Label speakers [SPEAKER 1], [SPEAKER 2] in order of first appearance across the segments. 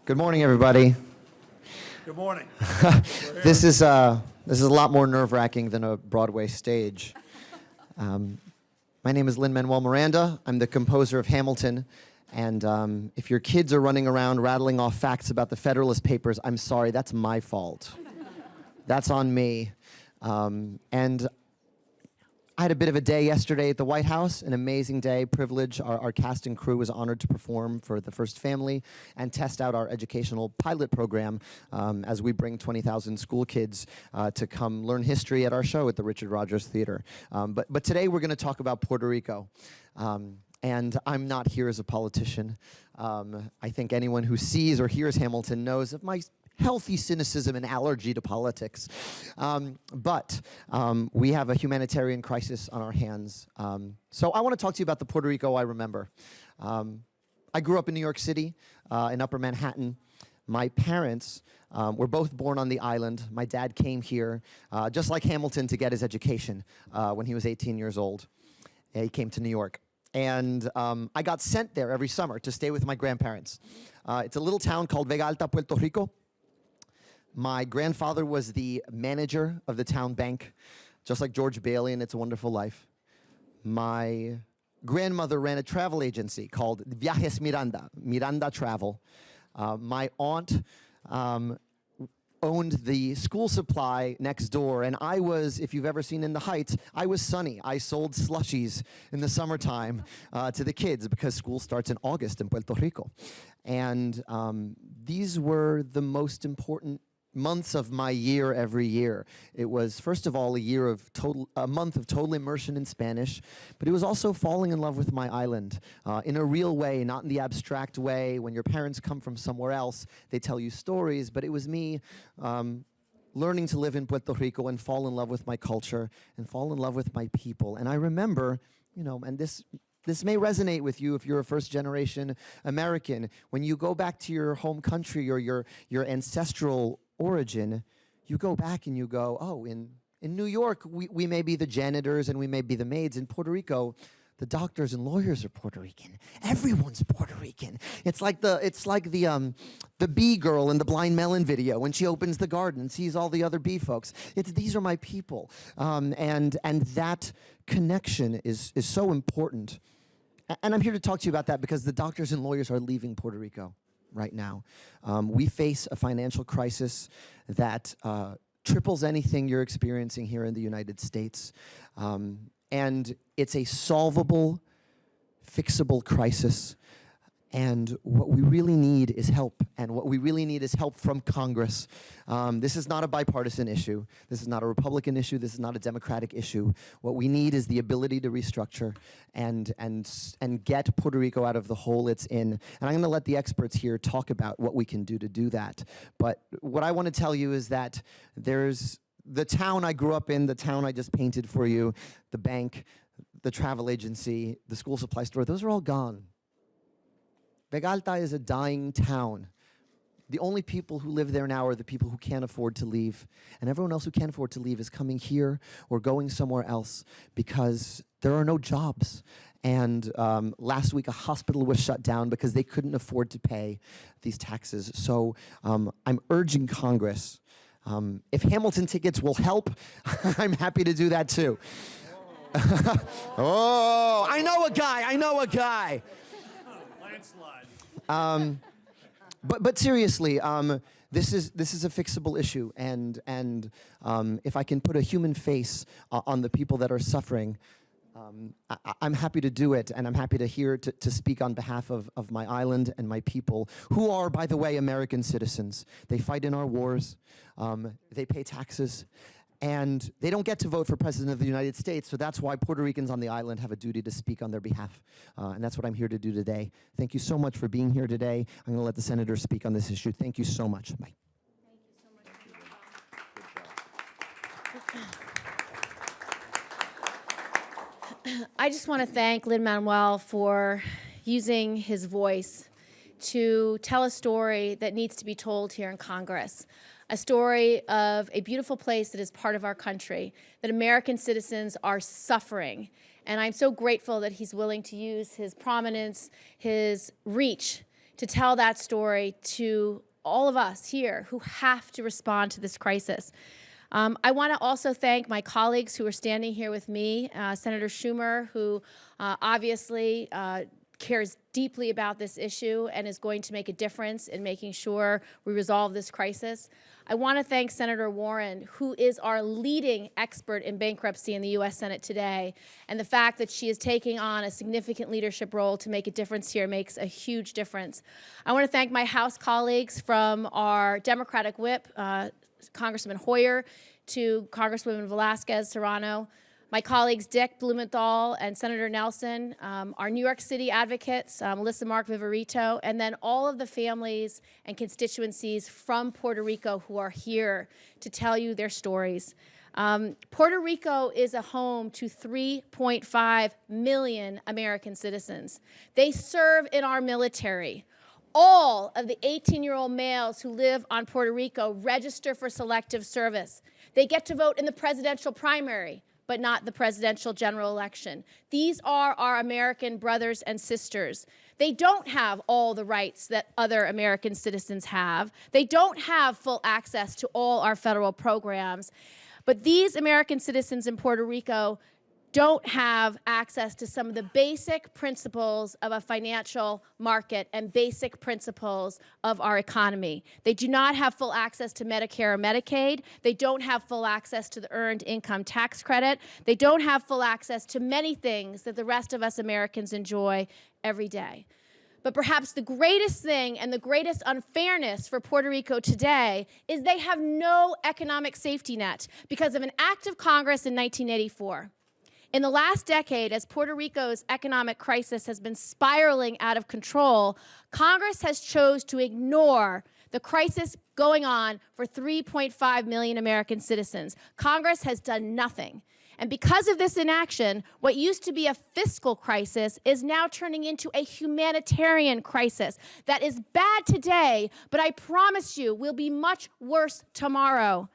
[SPEAKER 1] Good morning, everybody.
[SPEAKER 2] Good morning.
[SPEAKER 1] This is a lot more nerve-wracking than a Broadway stage. My name is Lin-Manuel Miranda. I'm the composer of Hamilton. And if your kids are running around rattling off facts about the Federalist Papers, I'm sorry, that's my fault. That's on me. And I had a bit of a day yesterday at the White House, an amazing day, privilege. Our cast and crew was honored to perform for the First Family and test out our educational pilot program as we bring 20,000 school kids to come learn history at our show at the Richard Rodgers Theater. But today we're going to talk about Puerto Rico. And I'm not here as a politician. I think anyone who sees or hears Hamilton knows of my healthy cynicism and allergy to politics. But we have a humanitarian crisis on our hands. So I want to talk to you about the Puerto Rico I remember. I grew up in New York City, in Upper Manhattan. My parents were both born on the island. My dad came here, just like Hamilton, to get his education when he was 18 years old. He came to New York. And I got sent there every summer to stay with my grandparents. It's a little town called Vega Alta, Puerto Rico. My grandfather was the manager of the town bank, just like George Bailey in It's a Wonderful Life. My grandmother ran a travel agency called Viajes Miranda, Miranda Travel. My aunt owned the school supply next door, and I was, if you've ever seen In the Heights, I was Sunny. I sold slushies in the summertime to the kids because school starts in August in Puerto Rico. And these were the most important months of my year every year. It was, first of all, a month of total immersion in Spanish, but it was also falling in love with my island in a real way, not in the abstract way. When your parents come from somewhere else, they tell you stories, but it was me learning to live in Puerto Rico and fall in love with my culture and fall in love with my people. And I remember, and this may resonate with you if you're a first-generation American. When you go back to your home country or your ancestral origin, you go back and you go, oh, in New York, we may be the janitors and we may be the maids. In Puerto Rico, the doctors and lawyers are Puerto Rican. Everyone's Puerto Rican. It's like the bee girl in the Blind Melon video when she opens the garden and sees all the other bee folks. These are my people, and that connection is so important. And I'm here to talk to you about that because the doctors and lawyers are leaving Puerto Rico right now. We face a financial crisis that triples anything you're experiencing here in the United States. And it's a solvable, fixable crisis. And what we really need is help. And what we really need is help from Congress. This is not a bipartisan issue. This is not a Republican issue. This is not a Democratic issue. What we need is the ability to restructure and get Puerto Rico out of the hole it's in. And I'm going to let the experts here talk about what we can do to do that. But what I want to tell you is that there's the town I grew up in, the town I just painted for you, the bank, the travel agency, the school supply store, those are all gone. Vega Alta is a dying town. The only people who live there now are the people who can't afford to leave. And everyone else who can't afford to leave is coming here or going somewhere else because there are no jobs. And last week, a hospital was shut down because they couldn't afford to pay these taxes. So I'm urging Congress, if Hamilton tickets will help, I'm happy to do that too. Oh, I know a guy. But seriously, this is a fixable issue, and if I can put a human face on the people that are suffering, I'm happy to do it, and I'm happy to speak on behalf of my island and my people, who are, by the way, American citizens. They fight in our wars, they pay taxes, and they don't get to vote for President of the United States, so that's why Puerto Ricans on the island have a duty to speak on their behalf. And that's what I'm here to do today. Thank you so much for being here today. I'm going to let the senators speak on this issue. Thank you so much. Bye.
[SPEAKER 3] I just want to thank Lin-Manuel for using his voice to tell a story that needs to be told here in Congress. A story of a beautiful place that is part of our country, that American citizens are suffering. And I'm so grateful that he's willing to use his prominence, his reach, to tell that story to all of us here who have to respond to this crisis. I want to also thank my colleagues who are standing here with me, Senator Schumer, who obviously cares deeply about this issue and is going to make a difference in making sure we resolve this crisis. I want to thank Senator Warren, who is our leading expert in bankruptcy in the U.S. Senate today, and the fact that she is taking on a significant leadership role to make a difference here makes a huge difference. I want to thank my House colleagues, from our Democratic whip, Congressman Hoyer, to Congresswoman Velasquez Serrano, my colleagues Dick Blumenthal and Senator Nelson, our New York City advocates, Melissa Mark Viverito, and then all of the families and constituencies from Puerto Rico who are here to tell you their stories. Puerto Rico is a home to 3.5 million American citizens. They serve in our military. All of the 18-year-old males who live on Puerto Rico register for selective service. They get to vote in the presidential primary, but not the presidential general election. These are our American brothers and sisters. They don't have all the rights that other American citizens have. They don't have full access to all our federal programs. But these American citizens in Puerto Rico don't have access to some of the basic principles of a financial market and basic principles of our economy. They do not have full access to Medicare or Medicaid. They don't have full access to the Earned Income Tax Credit. They don't have full access to many things that the rest of us Americans enjoy every day. But perhaps the greatest thing and the greatest unfairness for Puerto Rico today is they have no economic safety net because of an act of Congress in 1984. In the last decade, as Puerto Rico's economic crisis has been spiraling out of control, Congress has chosen to ignore the crisis going on for 3.5 million American citizens. Congress has done nothing. And because of this inaction, what used to be a fiscal crisis is now turning into a humanitarian crisis that is bad today, but I promise you will be much worse tomorrow.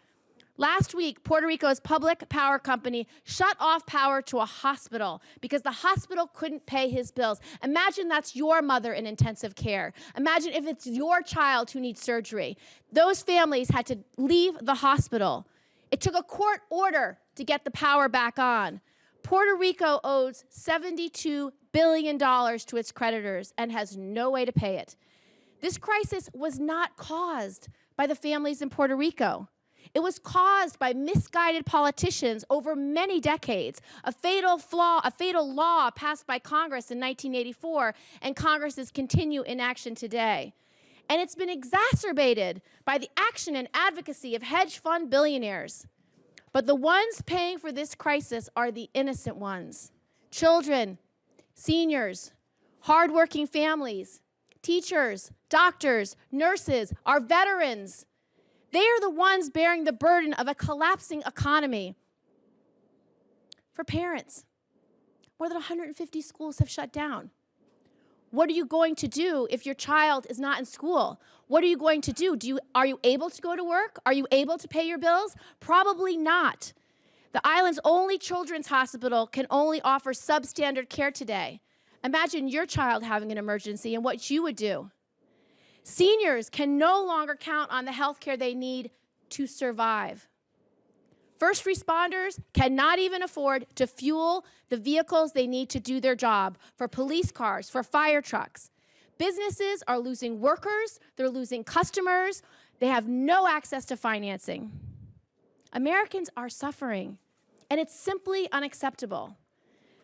[SPEAKER 3] Last week, Puerto Rico's public power company shut off power to a hospital because the hospital couldn't pay his bills. Imagine that's your mother in intensive care. Imagine if it's your child who needs surgery. Those families had to leave the hospital. It took a court order to get the power back on. Puerto Rico owes $72 billion to its creditors and has no way to pay it. This crisis was not caused by the families in Puerto Rico. It was caused by misguided politicians over many decades, a fatal law passed by Congress in 1984, and Congress's continued inaction today. And it's been exacerbated by the action and advocacy of hedge fund billionaires. But the ones paying for this crisis are the innocent ones: children, seniors, hardworking families, teachers, doctors, nurses, our veterans. They are the ones bearing the burden of a collapsing economy. For parents, more than 150 schools have shut down. What are you going to do if your child is not in school? What are you going to do? Are you able to go to work? Are you able to pay your bills? Probably not. The island's only children's hospital can only offer substandard care today. Imagine your child having an emergency and what you would do. Seniors can no longer count on the health care they need to survive. First responders cannot even afford to fuel the vehicles they need to do their job, for police cars, for fire trucks. Businesses are losing workers, they're losing customers, they have no access to financing. Americans are suffering, and it's simply unacceptable.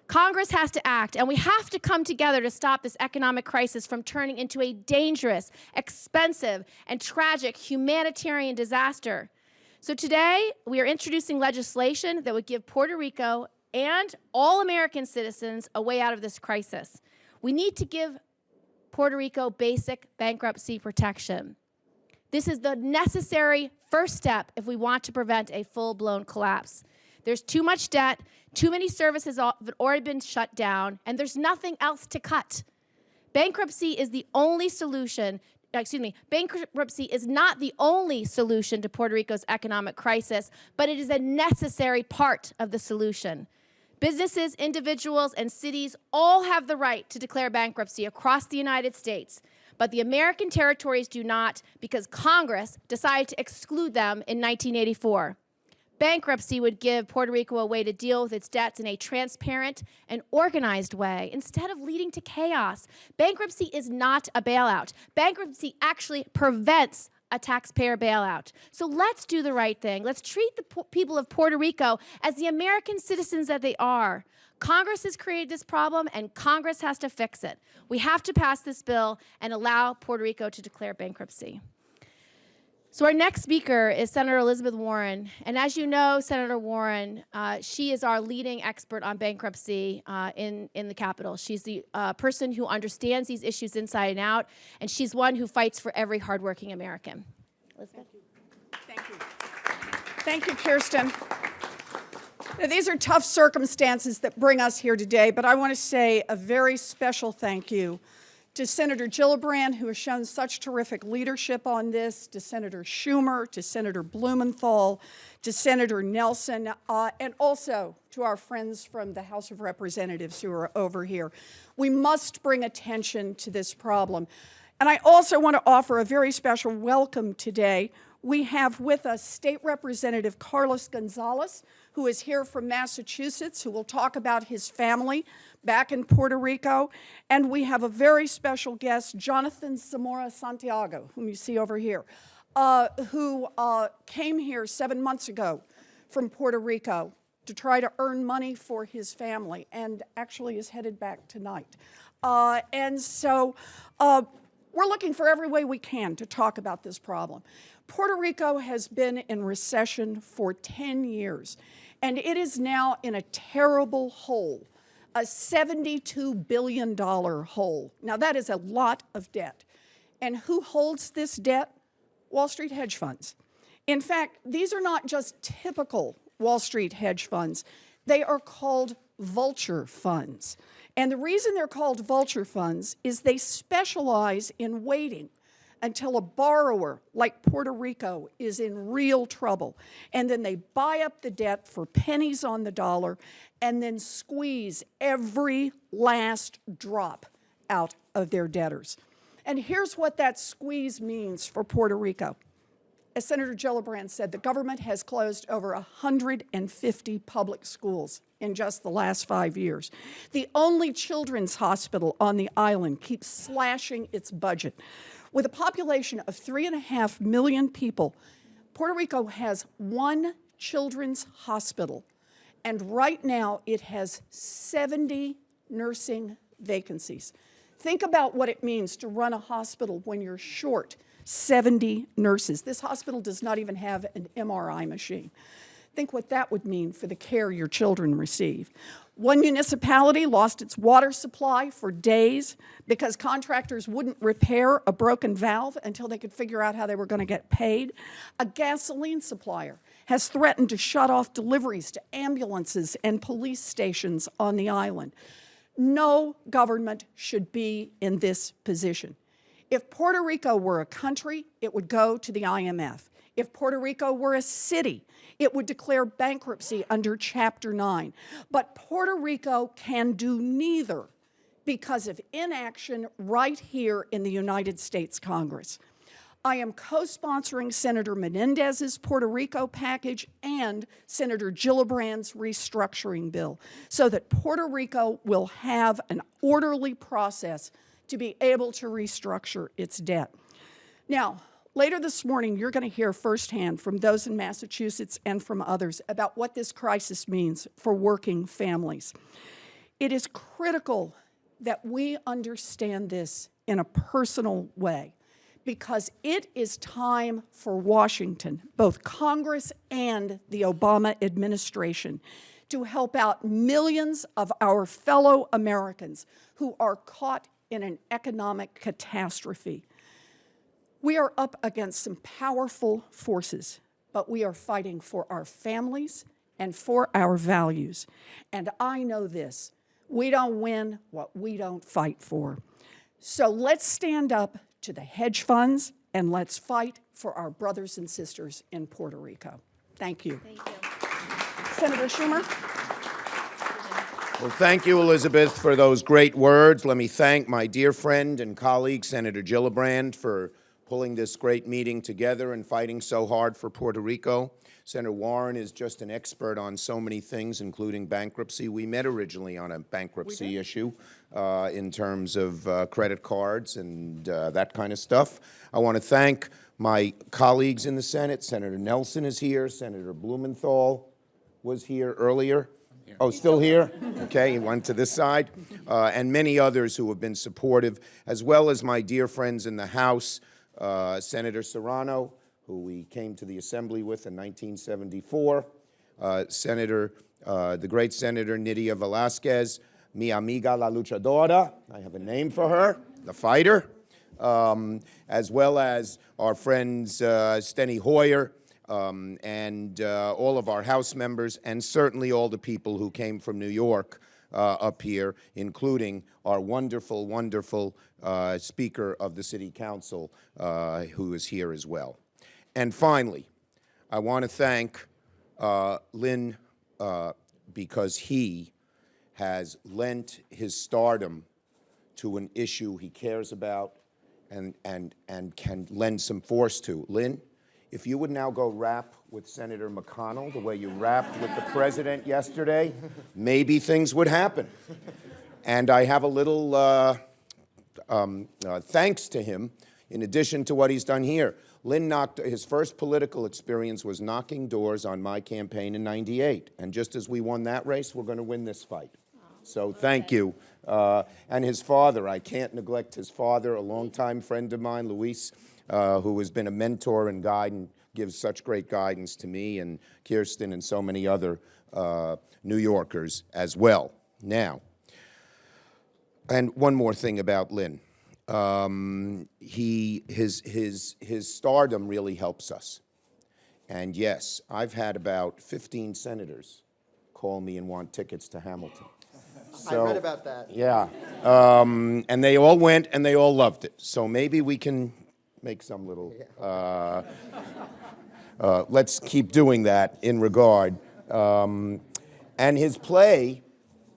[SPEAKER 3] Congress has to act, and we have to come together to stop this economic crisis from turning into a dangerous, expensive, and tragic humanitarian disaster. So today, we are introducing legislation that would give Puerto Rico and all American citizens a way out of this crisis. We need to give Puerto Rico basic bankruptcy protection. This is the necessary first step if we want to prevent a full-blown collapse. There's too much debt, too many services have already been shut down, and there's nothing else to cut. Bankruptcy is the only solution, bankruptcy is not the only solution to Puerto Rico's economic crisis, but it is a necessary part of the solution. Businesses, individuals, and cities all have the right to declare bankruptcy across the United States, but the American territories do not because Congress decided to exclude them in 1984. Bankruptcy would give Puerto Rico a way to deal with its debts in a transparent and organized way instead of leading to chaos. Bankruptcy is not a bailout. Bankruptcy actually prevents a taxpayer bailout. So let's do the right thing. Let's treat the people of Puerto Rico as the American citizens that they are. Congress has created this problem, and Congress has to fix it. We have to pass this bill and allow Puerto Rico to declare bankruptcy. So our next speaker is Senator Elizabeth Warren. And as you know, Senator Warren, she is our leading expert on bankruptcy in the Capitol. She's the person who understands these issues inside and out, and she's one who fights for every hardworking American. Elizabeth?
[SPEAKER 4] Thank you. Thank you, Kirsten. Now, these are tough circumstances that bring us here today, but I want to say a very special thank you to Senator Gillibrand, who has shown such terrific leadership on this, to Senator Schumer, to Senator Blumenthal, to Senator Nelson, and also to our friends from the House of Representatives who are over here. We must bring attention to this problem. And I also want to offer a very special welcome today. We have with us State Representative Carlos Gonzalez, who is here from Massachusetts, who will talk about his family back in Puerto Rico. And we have a very special guest, Jonathan Zamora Santiago, whom you see over here, who came here 7 months ago from Puerto Rico to try to earn money for his family and actually is headed back tonight. And so we're looking for every way we can to talk about this problem. Puerto Rico has been in recession for 10 years, and it is now in a terrible hole, a $72 billion hole. Now, that is a lot of debt. And who holds this debt? Wall Street hedge funds. In fact, these are not just typical Wall Street hedge funds. They are called vulture funds. And the reason they're called vulture funds is they specialize in waiting until a borrower like Puerto Rico is in real trouble. And then they buy up the debt for pennies on the dollar and then squeeze every last drop out of their debtors. And here's what that squeeze means for Puerto Rico. As Senator Gillibrand said, the government has closed over 150 public schools in just the last 5 years. The only children's hospital on the island keeps slashing its budget. With a population of 3.5 million people, Puerto Rico has one children's hospital, and right now it has 70 nursing vacancies. Think about what it means to run a hospital when you're short 70 nurses. This hospital does not even have an MRI machine. Think what that would mean for the care your children receive. One municipality lost its water supply for days because contractors wouldn't repair a broken valve until they could figure out how they were going to get paid. A gasoline supplier has threatened to shut off deliveries to ambulances and police stations on the island. No government should be in this position. If Puerto Rico were a country, it would go to the IMF. If Puerto Rico were a city, it would declare bankruptcy under Chapter 9. But Puerto Rico can do neither because of inaction right here in the United States Congress. I am co-sponsoring Senator Menendez's Puerto Rico package and Senator Gillibrand's restructuring bill so that Puerto Rico will have an orderly process to be able to restructure its debt. Now, later this morning, you're going to hear firsthand from those in Massachusetts and from others about what this crisis means for working families. It is critical that we understand this in a personal way because it is time for Washington, both Congress and the Obama administration, to help out millions of our fellow Americans who are caught in an economic catastrophe. We are up against some powerful forces, but we are fighting for our families and for our values. And I know this, we don't win what we don't fight for. So let's stand up to the hedge funds and let's fight for our brothers and sisters in Puerto Rico. Thank you.
[SPEAKER 3] Thank you.
[SPEAKER 4] Senator Schumer.
[SPEAKER 5] Well, thank you, Elizabeth, for those great words. Let me thank my dear friend and colleague, Senator Gillibrand, for pulling this great meeting together and fighting so hard for Puerto Rico. Senator Warren is just an expert on so many things, including bankruptcy. We met originally on a bankruptcy issue in terms of credit cards and that kind of stuff. I want to thank my colleagues in the Senate. Senator Nelson is here. Senator Blumenthal was here earlier. Oh, still here? Okay, he went to this side. And many others who have been supportive, as well as my dear friends in the House, Senator Serrano, who we came to the Assembly with in 1974, the great Senator Nydia Velázquez, mi amiga la luchadora, I have a name for her, the fighter, as well as our friends Steny Hoyer, and all of our House members, and certainly all the people who came from New York up here, including our wonderful, wonderful Speaker of the City Council, who is here as well. And finally, I want to thank Lynn because he has lent his stardom to an issue he cares about and can lend some force to. Lynn, if you would now go rap with Senator McConnell the way you rapped with the president yesterday, maybe things would happen. And I have a little thanks to him in addition to what he's done here. Lynn his first political experience was knocking doors on my campaign in '98. And just as we won that race, we're going to win this fight. So thank you. And his father, I can't neglect his father, a longtime friend of mine, Luis, who has been a mentor and guide and gives such great guidance to me and Kirsten and so many other New Yorkers as well. Now, and one more thing about Lynn. His stardom really helps us. And yes, I've had about 15 senators call me and want tickets to Hamilton.
[SPEAKER 1] I read about that.
[SPEAKER 5] Yeah. And they all went and they all loved it. So maybe we can make some little, let's keep doing that in regard. And his play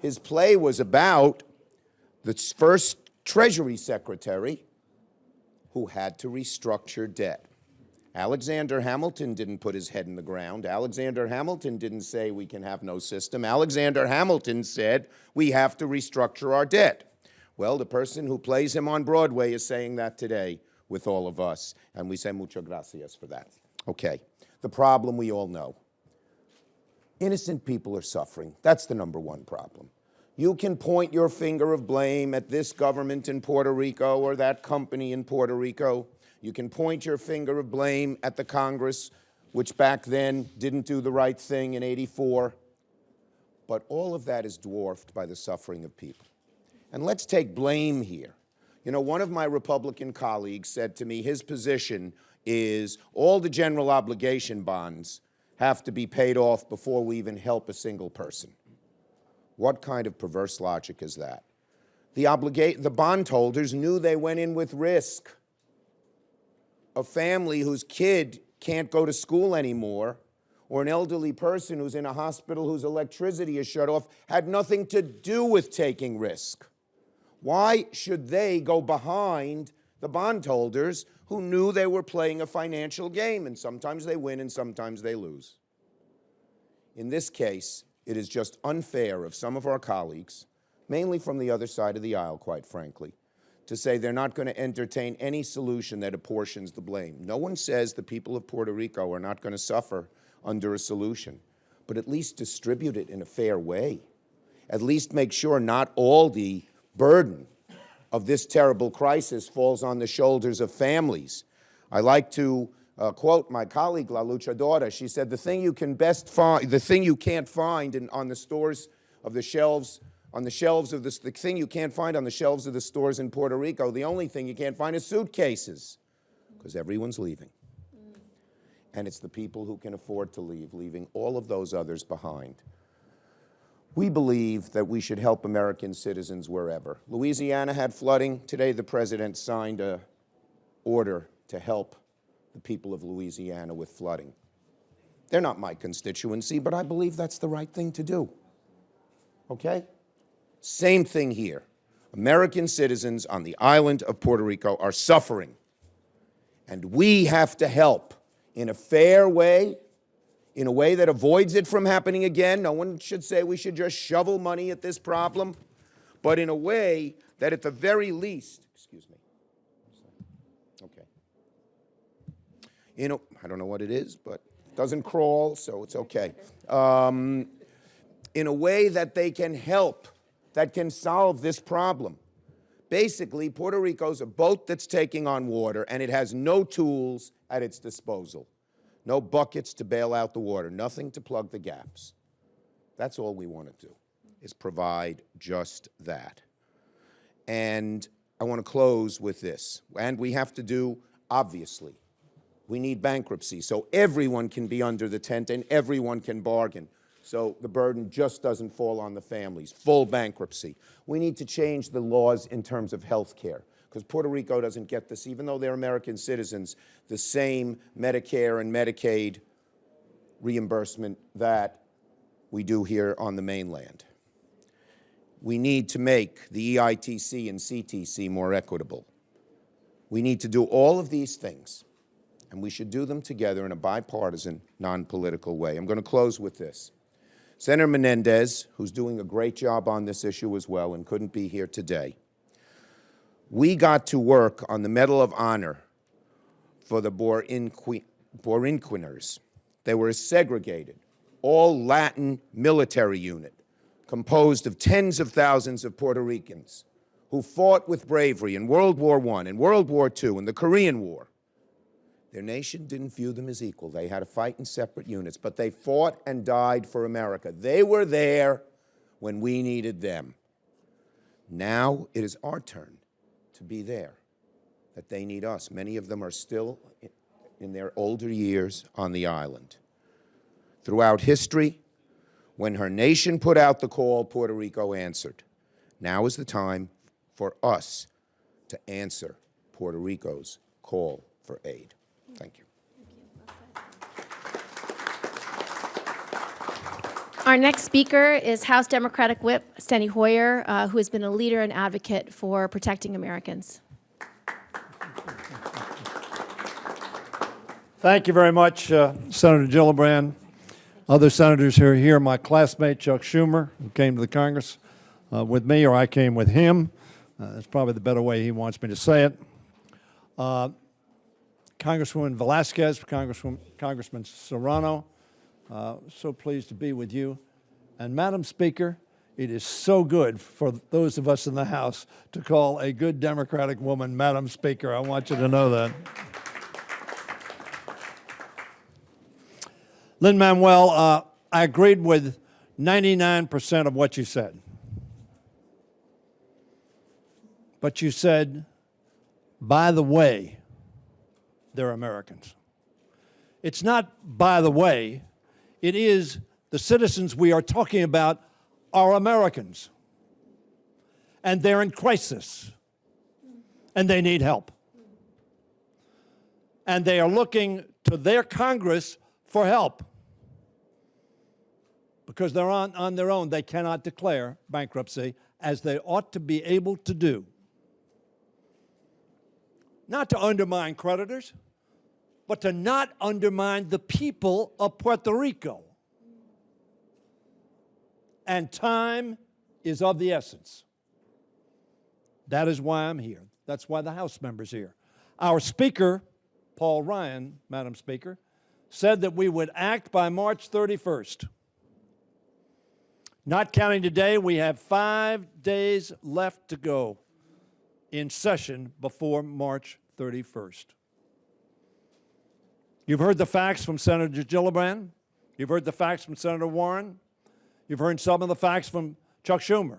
[SPEAKER 5] was about the first Treasury Secretary who had to restructure debt. Alexander Hamilton didn't put his head in the ground. Alexander Hamilton didn't say we can have no system. Alexander Hamilton said we have to restructure our debt. Well, the person who plays him on Broadway is saying that today with all of us, and we say muchas gracias for that. Okay, the problem we all know. Innocent people are suffering. That's the number one problem. You can point your finger of blame at this government in Puerto Rico or that company in Puerto Rico. You can point your finger of blame at the Congress, which back then didn't do the right thing in '84. But all of that is dwarfed by the suffering of people. And let's take blame here. You know, one of my Republican colleagues said to me his position is all the general obligation bonds have to be paid off before we even help a single person. What kind of perverse logic is that? The bondholders knew they went in with risk. A family whose kid can't go to school anymore, or an elderly person who's in a hospital whose electricity is shut off, had nothing to do with taking risk. Why should they go behind the bondholders who knew they were playing a financial game, and sometimes they win and sometimes they lose? In this case, it is just unfair of some of our colleagues, mainly from the other side of the aisle, quite frankly, to say they're not going to entertain any solution that apportions the blame. No one says the people of Puerto Rico are not going to suffer under a solution, but at least distribute it in a fair way. At least make sure not all the burden of this terrible crisis falls on the shoulders of families. I like to quote my colleague, La Luchadora. She said, the thing you can't find on the stores of the shelves, the thing you can't find on the shelves of the stores in Puerto Rico, the only thing you can't find is suitcases, because everyone's leaving. And it's the people who can afford to leave, leaving all of those others behind. We believe that we should help American citizens wherever. Louisiana had flooding. Today, the president signed an order to help the people of Louisiana with flooding. They're not my constituency, but I believe that's the right thing to do. Okay? Same thing here. American citizens on the island of Puerto Rico are suffering. And we have to help in a fair way, in a way that avoids it from happening again. No one should say we should just shovel money at this problem, but in a way that at the very least, excuse me, okay. I don't know what it is, but it doesn't crawl, so it's okay. In a way that they can help, that can solve this problem. Basically, Puerto Rico's a boat that's taking on water, and it has no tools at its disposal. No buckets to bail out the water, nothing to plug the gaps. That's all we want to do, is provide just that. And I want to close with this. And we have to do, obviously, we need bankruptcy so everyone can be under the tent and everyone can bargain. So the burden just doesn't fall on the families. Full bankruptcy. We need to change the laws in terms of health care, because Puerto Rico doesn't get this, even though they're American citizens, the same Medicare and Medicaid reimbursement that we do here on the mainland. We need to make the EITC and CTC more equitable. We need to do all of these things, and we should do them together in a bipartisan, non-political way. I'm going to close with this. Senator Menendez, who's doing a great job on this issue as well and couldn't be here today, we got to work on the Medal of Honor for the Borinqueners. They were a segregated, all-Latin military unit composed of tens of thousands of Puerto Ricans who fought with bravery in World War I, and World War II, and the Korean War. Their nation didn't view them as equal. They had to fight in separate units, but they fought and died for America. They were there when we needed them. Now it is our turn to be there, that they need us. Many of them are still in their older years on the island. Throughout history, when her nation put out the call, Puerto Rico answered. Now is the time for us to answer Puerto Rico's call for aid. Thank you.
[SPEAKER 3] Our next speaker is House Democratic Whip Steny Hoyer, who has been a leader and advocate for protecting Americans.
[SPEAKER 2] Thank you very much, Senator Gillibrand. Other senators who are here, my classmate Chuck Schumer, who came to the Congress with me, or I came with him. That's probably the better way he wants me to say it. Congresswoman Velasquez, Congressman Serrano, so pleased to be with you. And Madam Speaker, it is so good for those of us in the House to call a good Democratic woman Madam Speaker. I want you to know that. Lin-Manuel, I agreed with 99% of what you said. But you said, by the way, they're Americans. It's not by the way, it is the citizens we are talking about are Americans. And they're in crisis. And they need help. And they are looking to their Congress for help. Because they're on their own, they cannot declare bankruptcy, as they ought to be able to do. Not to undermine creditors, but to not undermine the people of Puerto Rico. And time is of the essence. That is why I'm here. That's why the House member's here. Our Speaker, Paul Ryan, Madam Speaker, said that we would act by March 31st. Not counting today, we have 5 days left to go in session before March 31st. You've heard the facts from Senator Gillibrand. You've heard the facts from Senator Warren. You've heard some of the facts from Chuck Schumer.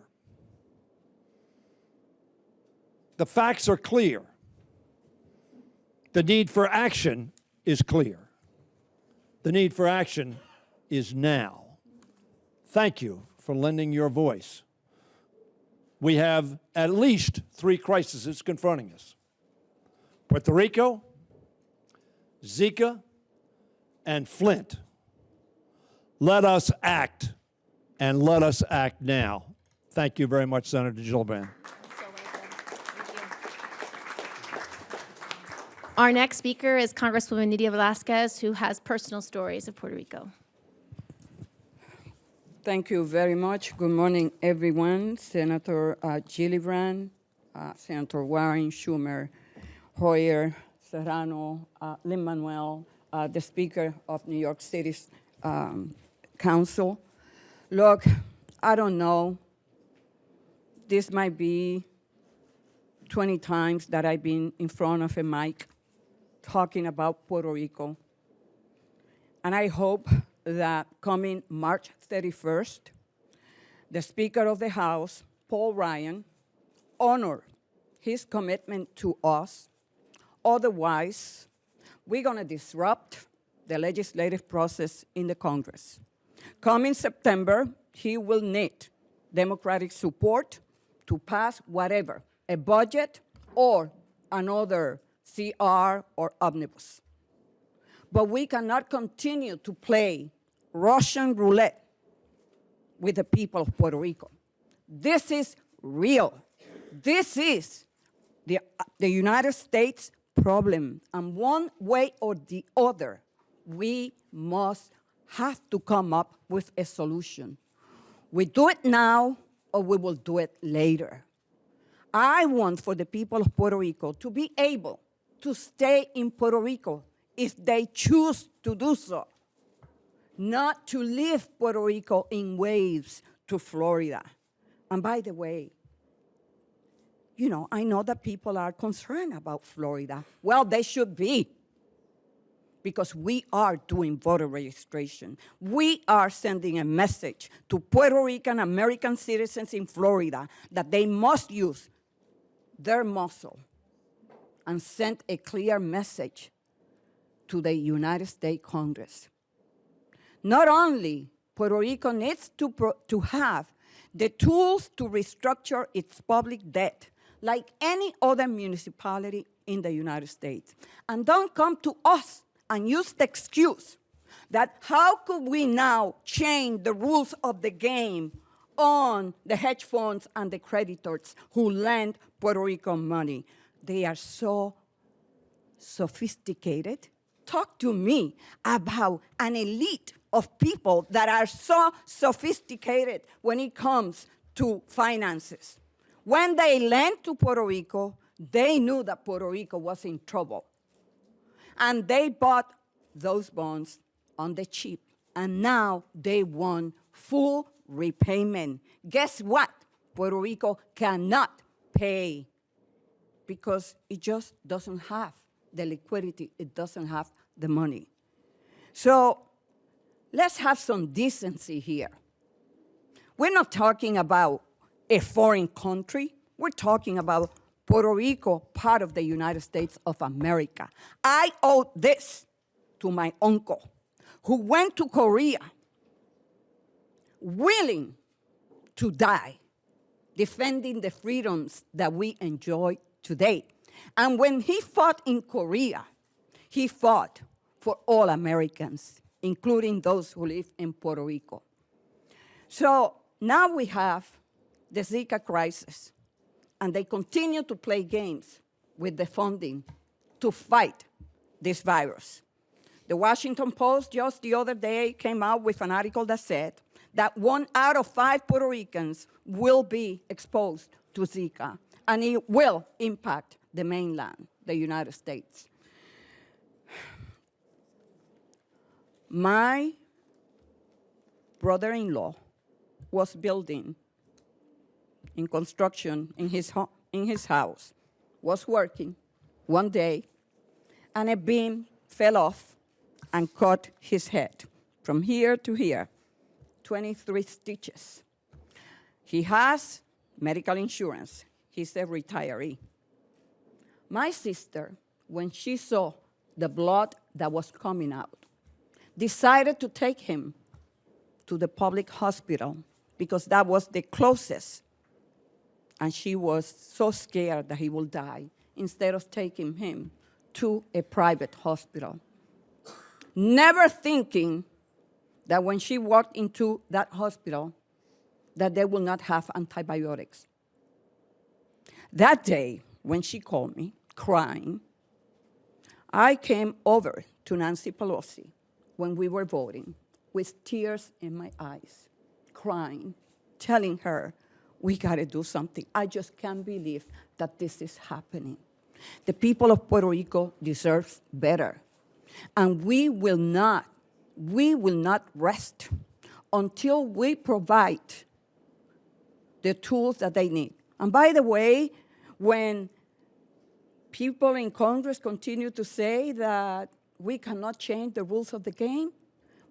[SPEAKER 2] The facts are clear. The need for action is clear. The need for action is now. Thank you for lending your voice. We have at least 3 crises confronting us: Puerto Rico, Zika, and Flint. Let us act, and let us act now. Thank you very much, Senator Gillibrand.
[SPEAKER 3] Our next speaker is Congresswoman Nydia Velasquez, who has personal stories of Puerto Rico.
[SPEAKER 6] Thank you very much. Good morning, everyone. Senator Gillibrand, Senator Warren, Schumer, Hoyer, Serrano, Lin-Manuel, the Speaker of New York City's Council. Look, I don't know. This might be 20 times that I've been in front of a mic talking about Puerto Rico. And I hope that coming March 31st, the Speaker of the House, Paul Ryan, honor his commitment to us. Otherwise, we're going to disrupt the legislative process in the Congress. Coming September, he will need Democratic support to pass whatever, a budget or another CR or omnibus. But we cannot continue to play Russian roulette with the people of Puerto Rico. This is real. This is the United States problem. And one way or the other, we must have to come up with a solution. We do it now or we will do it later. I want for the people of Puerto Rico to be able to stay in Puerto Rico if they choose to do so, not to leave Puerto Rico in waves to Florida. And by the way, you know, I know that people are concerned about Florida. Well, they should be, because we are doing voter registration. We are sending a message to Puerto Rican American citizens in Florida that they must use their muscle and send a clear message to the United States Congress. Not only Puerto Rico needs to have the tools to restructure its public debt like any other municipality in the United States. And don't come to us and use the excuse that how could we now change the rules of the game on the hedge funds and the creditors who lend Puerto Rico money. They are so sophisticated. Talk to me about an elite of people that are so sophisticated when it comes to finances. When they lent to Puerto Rico, they knew that Puerto Rico was in trouble. And they bought those bonds on the cheap. And now they want full repayment. Guess what? Puerto Rico cannot pay because it just doesn't have the liquidity. It doesn't have the money. So let's have some decency here. We're not talking about a foreign country. We're talking about Puerto Rico, part of the United States of America. I owe this to my uncle, who went to Korea willing to die, defending the freedoms that we enjoy today. And when he fought in Korea, he fought for all Americans, including those who live in Puerto Rico. So now we have the Zika crisis, and they continue to play games with the funding to fight this virus. The Washington Post just the other day came out with an article that said that 1 out of 5 Puerto Ricans will be exposed to Zika, and it will impact the mainland, the United States. My brother-in-law was building in construction in his house, was working one day, and a beam fell off and cut his head from here to here, 23 stitches. He has medical insurance. He's a retiree. My sister, when she saw the blood that was coming out, decided to take him to the public hospital because that was the closest. And she was so scared that he will die, instead of taking him to a private hospital. Never thinking that when she walked into that hospital, that they will not have antibiotics. That day, when she called me, crying, I came over to Nancy Pelosi when we were voting with tears in my eyes, crying, telling her, we gotta do something. I just can't believe that this is happening. The people of Puerto Rico deserve better. And we will not rest until we provide the tools that they need. And by the way, when people in Congress continue to say that we cannot change the rules of the game,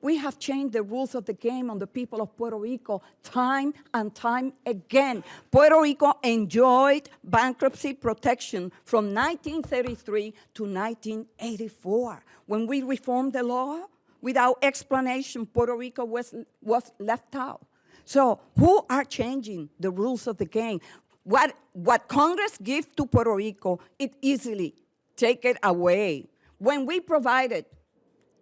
[SPEAKER 6] we have changed the rules of the game on the people of Puerto Rico time and time again. Puerto Rico enjoyed bankruptcy protection from 1933 to 1984. When we reformed the law, without explanation, Puerto Rico was left out. So who are changing the rules of the game? What Congress gives to Puerto Rico, it easily take it away. When we provided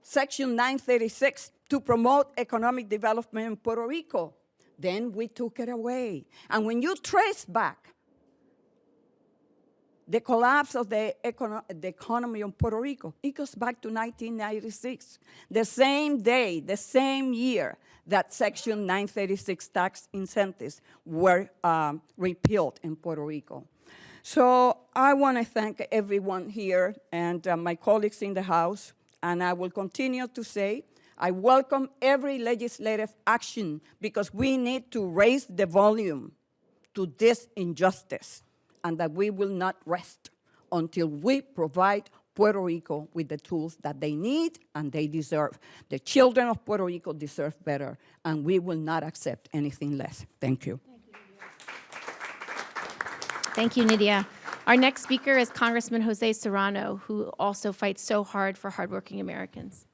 [SPEAKER 6] Section 936 to promote economic development in Puerto Rico, then we took it away. And when you trace back the collapse of the economy in Puerto Rico, it goes back to 1996, the same day, the same year that Section 936 tax incentives were repealed in Puerto Rico. So I want to thank everyone here and my colleagues in the House, and I will continue to say, I welcome every legislative action because we need to raise the volume to this injustice, and that we will not rest until we provide Puerto Rico with the tools that they need and they deserve. The children of Puerto Rico deserve better, and we will not accept anything less. Thank you.
[SPEAKER 3] Thank you, Nydia. Our next speaker is Congressman Jose Serrano, who also fights so hard for hardworking Americans.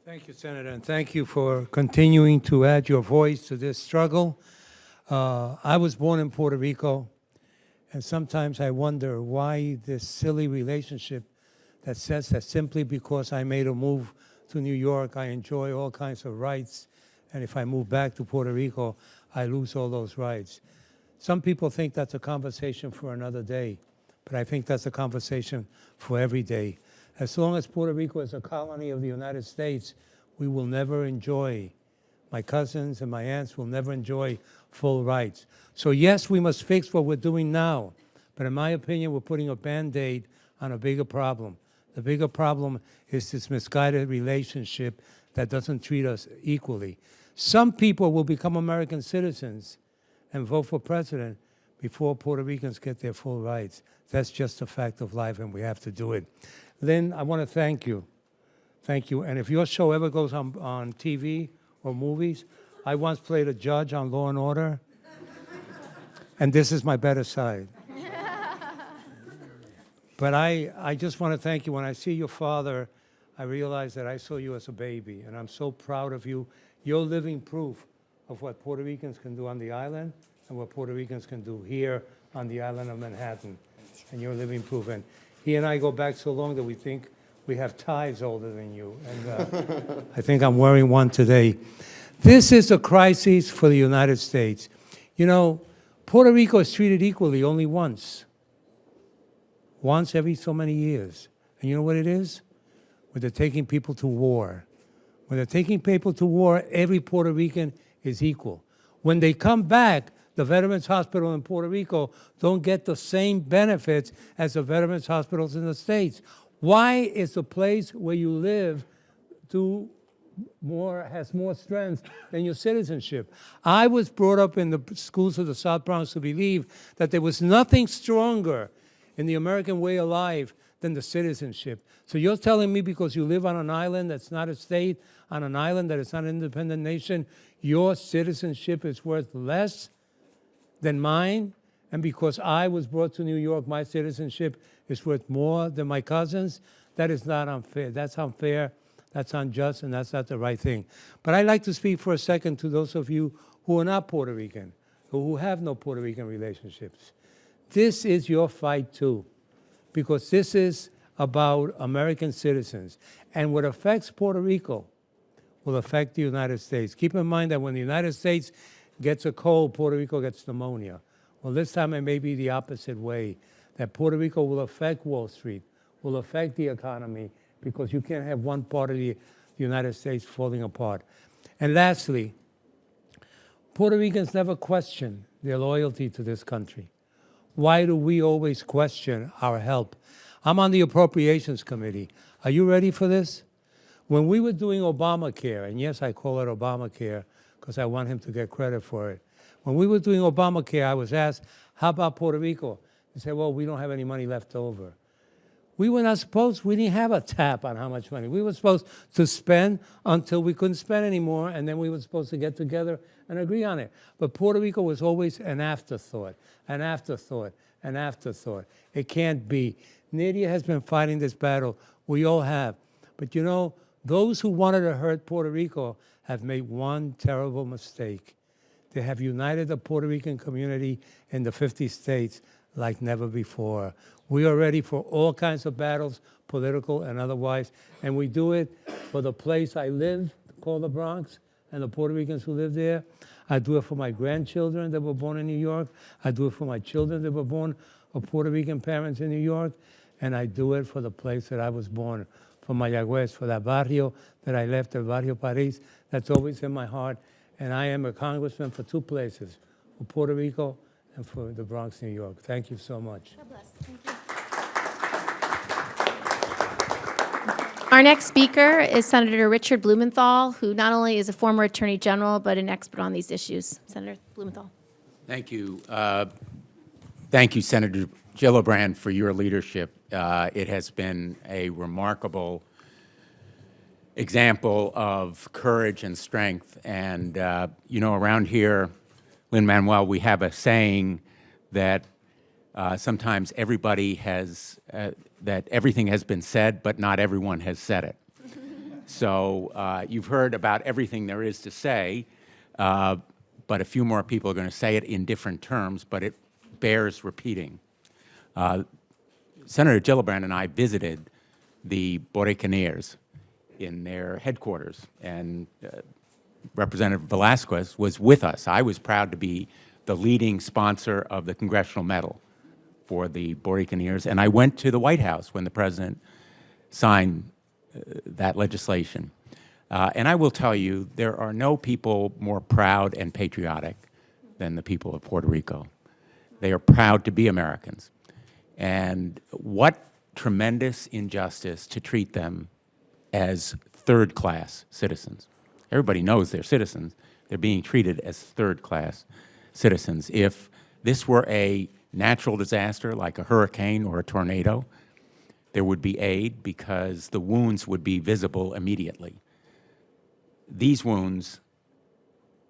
[SPEAKER 7] Thank you, Senator, and thank you for continuing to add your voice to this struggle. I was born in Puerto Rico, and sometimes I wonder why this silly relationship that says that simply because I made a move to New York, I enjoy all kinds of rights, and if I move back to Puerto Rico, I lose all those rights. Some people think that's a conversation for another day, but I think that's a conversation for every day. As long as Puerto Rico is a colony of the United States, we will never enjoy, my cousins and my aunts will never enjoy full rights. So yes, we must fix what we're doing now, but in my opinion, we're putting a Band-Aid on a bigger problem. The bigger problem is this misguided relationship that doesn't treat us equally. Some people will become American citizens and vote for president before Puerto Ricans get their full rights. That's just a fact of life, and we have to do it. Lynn, I want to thank you. Thank you. And if your show ever goes on TV or movies, I once played a judge on Law and Order, and this is my better side. But I just want to thank you. When I see your father, I realize that I saw you as a baby, and I'm so proud of you. You're living proof of what Puerto Ricans can do on the island and what Puerto Ricans can do here on the island of Manhattan. And you're living proof. And he and I go back so long that we think we have ties older than you. And I think I'm wearing one today. This is a crisis for the United States. You know, Puerto Rico is treated equally only once. Once every so many years. And you know what it is? When they're taking people to war. When they're taking people to war, every Puerto Rican is equal. When they come back, the Veterans Hospital in Puerto Rico don't get the same benefits as the Veterans Hospitals in the States. Why is the place where you live has more strength than your citizenship? I was brought up in the schools of the South Bronx to believe that there was nothing stronger in the American way of life than the citizenship. So you're telling me because you live on an island that's not a state, on an island that is not an independent nation, your citizenship is worth less than mine? And because I was brought to New York, my citizenship is worth more than my cousins? That is not unfair. That's unfair, that's unjust, and that's not the right thing. But I'd like to speak for a second to those of you who are not Puerto Rican, or who have no Puerto Rican relationships. This is your fight too, because this is about American citizens. And what affects Puerto Rico will affect the United States. Keep in mind that when the United States gets a cold, Puerto Rico gets pneumonia. Well, this time it may be the opposite way, that Puerto Rico will affect Wall Street, will affect the economy, because you can't have one part of the United States falling apart. And lastly, Puerto Ricans never question their loyalty to this country. Why do we always question our help? I'm on the Appropriations Committee. Are you ready for this? When we were doing Obamacare, and yes, I call it Obamacare because I want him to get credit for it. When we were doing Obamacare, I was asked, how about Puerto Rico? They said, well, we don't have any money left over. We didn't have a tap on how much money. We were supposed to spend until we couldn't spend anymore, and then we were supposed to get together and agree on it. But Puerto Rico was always an afterthought, an afterthought, an afterthought. It can't be. Nadia has been fighting this battle. We all have. But you know, those who wanted to hurt Puerto Rico have made one terrible mistake. They have united the Puerto Rican community in the 50 states like never before. We are ready for all kinds of battles, political and otherwise, and we do it for the place I live, called the Bronx, and the Puerto Ricans who live there. I do it for my grandchildren that were born in New York. I do it for my children that were born of Puerto Rican parents in New York. And I do it for the place that I was born, for Mayagüez, for that barrio that I left, el Barrio Paris. That's always in my heart. And I am a congressman for two places, for Puerto Rico and for the Bronx, New York. Thank you so much.
[SPEAKER 3] God bless. Thank you. Our next speaker is Senator Richard Blumenthal, who not only is a former Attorney General, but an expert on these issues. Senator Blumenthal.
[SPEAKER 8] Thank you. Thank you, Senator Gillibrand, for your leadership. It has been a remarkable example of courage and strength. And, you know, around here, Lin-Manuel, we have a saying that sometimes everybody has, that everything has been said, but not everyone has said it. So you've heard about everything there is to say, but a few more people are going to say it in different terms, but it bears repeating. Senator Gillibrand and I visited the Buccaneers in their headquarters, and Representative Velasquez was with us. I was proud to be the leading sponsor of the Congressional Medal for the Buccaneers, and I went to the White House when the president signed that legislation. And I will tell you, there are no people more proud and patriotic than the people of Puerto Rico. They are proud to be Americans. And what tremendous injustice to treat them as third-class citizens. Everybody knows they're citizens. They're being treated as third-class citizens. If this were a natural disaster like a hurricane or a tornado, there would be aid because the wounds would be visible immediately. These wounds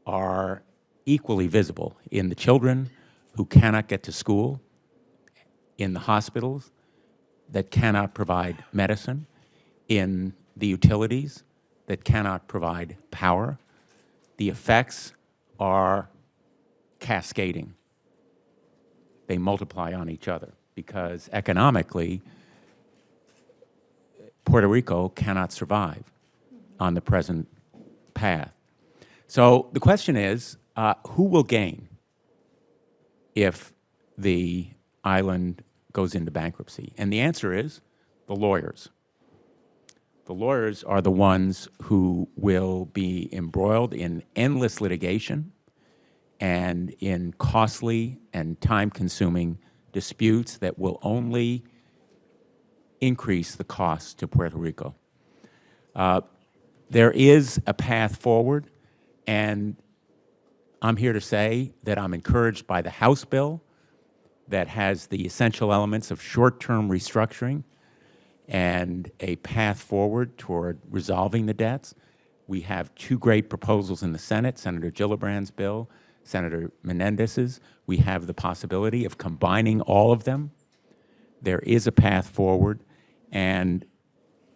[SPEAKER 8] are equally visible in the children who cannot get to school, in the hospitals that cannot provide medicine, in the utilities that cannot provide power. The effects are cascading. They multiply on each other because economically, Puerto Rico cannot survive on the present path. So the question is, who will gain if the island goes into bankruptcy? And the answer is the lawyers. The lawyers are the ones who will be embroiled in endless litigation and in costly and time-consuming disputes that will only increase the cost to Puerto Rico. There is a path forward, and I'm here to say that I'm encouraged by the House bill that has the essential elements of short-term restructuring and a path forward toward resolving the debts. We have two great proposals in the Senate, Senator Gillibrand's bill, Senator Menendez's. We have the possibility of combining all of them. There is a path forward, and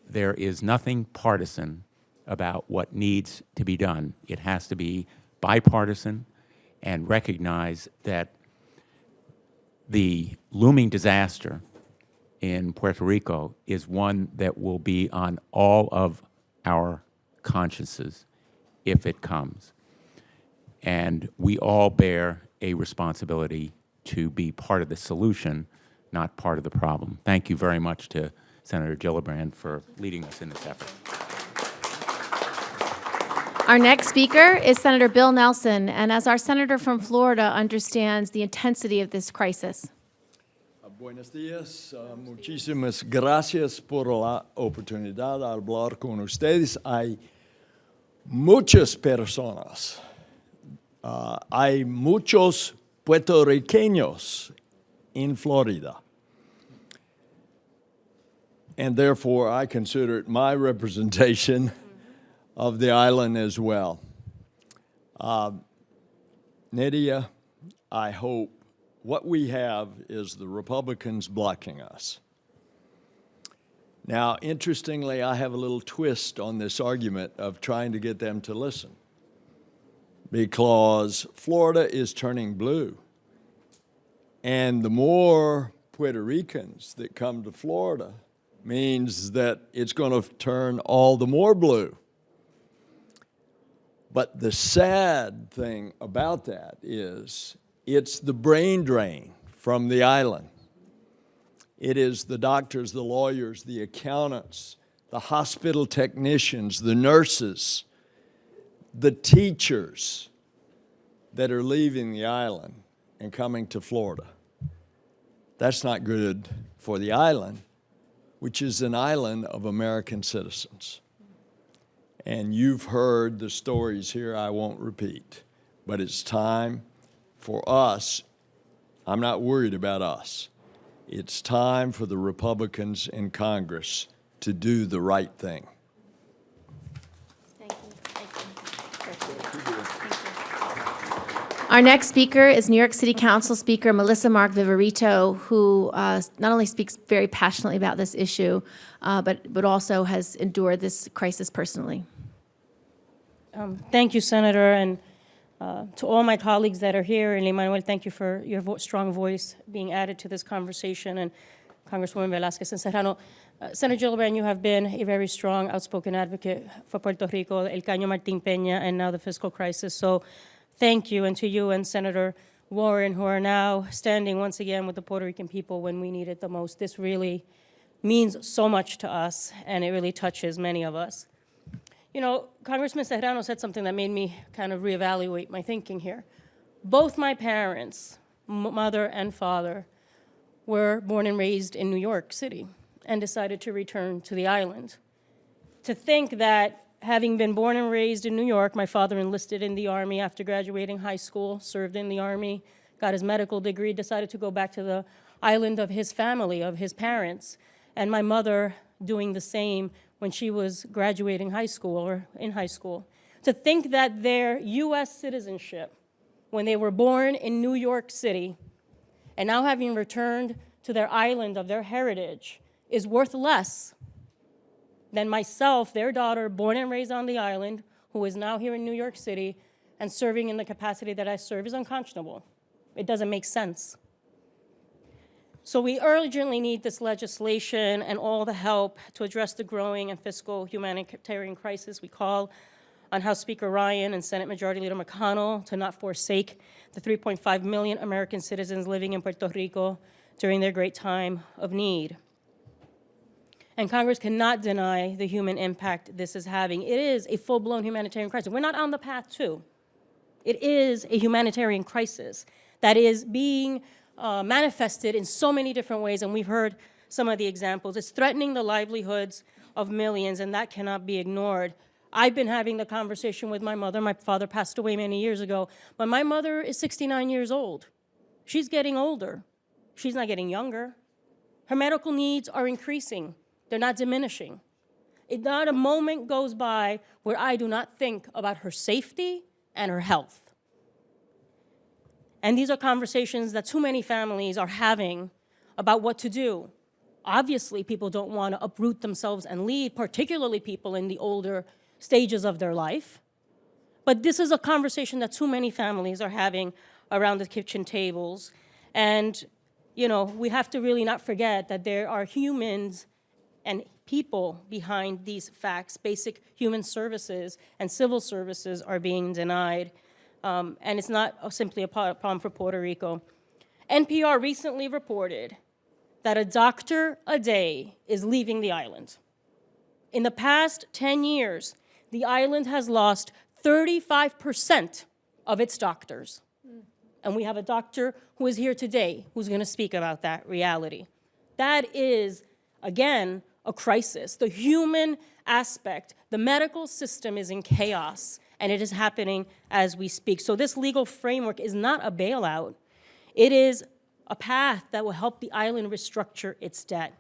[SPEAKER 8] there is nothing partisan about what needs to be done. It has to be bipartisan and recognize that the looming disaster in Puerto Rico is one that will be on all of our consciences if it comes. And we all bear a responsibility to be part of the solution, not part of the problem. Thank you very much to Senator Gillibrand for leading us in this effort.
[SPEAKER 3] Our next speaker is Senator Bill Nelson, and as our senator from Florida understands the intensity of this crisis.
[SPEAKER 9] Buenos días, muchísimas gracias por la oportunidad de hablar con ustedes. Hay muchas personas, hay muchos puertorriqueños in Florida. And therefore, I consider it my representation of the island as well. Nydia, I hope what we have is the Republicans blocking us. Now, interestingly, I have a little twist on this argument of trying to get them to listen, because Florida is turning blue. And the more Puerto Ricans that come to Florida means that it's going to turn all the more blue. But the sad thing about that is it's the brain drain from the island. It is the doctors, the lawyers, the accountants, the hospital technicians, the nurses, the teachers that are leaving the island and coming to Florida. That's not good for the island, which is an island of American citizens. And you've heard the stories here, I won't repeat. But it's time for us, I'm not worried about us. It's time for the Republicans in Congress to do the right thing.
[SPEAKER 3] Thank you. Our next speaker is New York City Council Speaker Melissa Mark Viverito, who not only speaks very passionately about this issue, but also has endured this crisis personally.
[SPEAKER 10] Thank you, Senator, and to all my colleagues that are here, and Lin-Manuel, thank you for your strong voice being added to this conversation, and Congresswoman Velázquez and Serrano. Senator Gillibrand, you have been a very strong, outspoken advocate for Puerto Rico, El Caño Martín Peña, and now the fiscal crisis. So thank you, and to you and Senator Warren, who are now standing once again with the Puerto Rican people when we need it the most. This really means so much to us, and it really touches many of us. You know, Congressman Serrano said something that made me kind of reevaluate my thinking here. Both my parents, mother and father, were born and raised in New York City and decided to return to the island. To think that having been born and raised in New York, my father enlisted in the Army after graduating high school, served in the Army, got his medical degree, decided to go back to the island of his family, of his parents, and my mother doing the same when she was graduating high school or in high school. To think that their U.S. citizenship, when they were born in New York City, and now having returned to their island of their heritage, is worth less than myself, their daughter, born and raised on the island, who is now here in New York City and serving in the capacity that I serve, is unconscionable. It doesn't make sense. So we urgently need this legislation and all the help to address the growing and fiscal humanitarian crisis. We call on House Speaker Ryan and Senate Majority Leader McConnell to not forsake the 3.5 million American citizens living in Puerto Rico during their great time of need. And Congress cannot deny the human impact this is having. It is a full-blown humanitarian crisis. We're not on the path to. It is a humanitarian crisis that is being manifested in so many different ways, and we've heard some of the examples. It's threatening the livelihoods of millions, and that cannot be ignored. I've been having the conversation with my mother. My father passed away many years ago, but my mother is 69 years old. She's getting older. She's not getting younger. Her medical needs are increasing. They're not diminishing. Not a moment goes by where I do not think about her safety and her health. And these are conversations that too many families are having about what to do. Obviously, people don't want to uproot themselves and leave, particularly people in the older stages of their life. But this is a conversation that too many families are having around the kitchen tables. And, you know, we have to really not forget that there are humans and people behind these facts. Basic human services and civil services are being denied. and it's not simply a problem for Puerto Rico. NPR recently reported that a doctor a day is leaving the island. In the past 10 years, the island has lost 35% of its doctors. And we have a doctor who is here today who's going to speak about that reality. That is, again, a crisis. The human aspect, the medical system is in chaos, and it is happening as we speak. So this legal framework is not a bailout. It is a path that will help the island restructure its debt.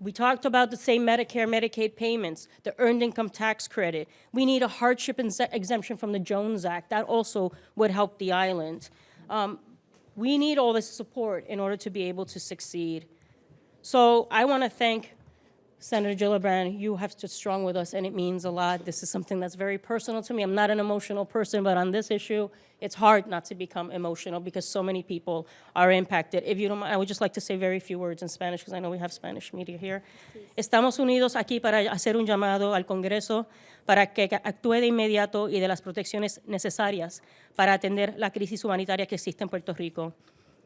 [SPEAKER 10] We talked about the same Medicare, Medicaid payments, the earned income tax credit. We need a hardship exemption from the Jones Act. That also would help the island. We need all this support in order to be able to succeed. So I want to thank Senator Gillibrand. You have stood strong with us, and it means a lot. This is something that's very personal to me. I'm not an emotional person, but on this issue, it's hard not to become emotional because so many people are impacted. If you don't mind, I would just like to say very few words in Spanish because I know we have Spanish media here. Estamos unidos aquí para hacer un llamado al Congreso para que actúe de inmediato y de las protecciones necesarias para atender la crisis humanitaria que existe en Puerto Rico.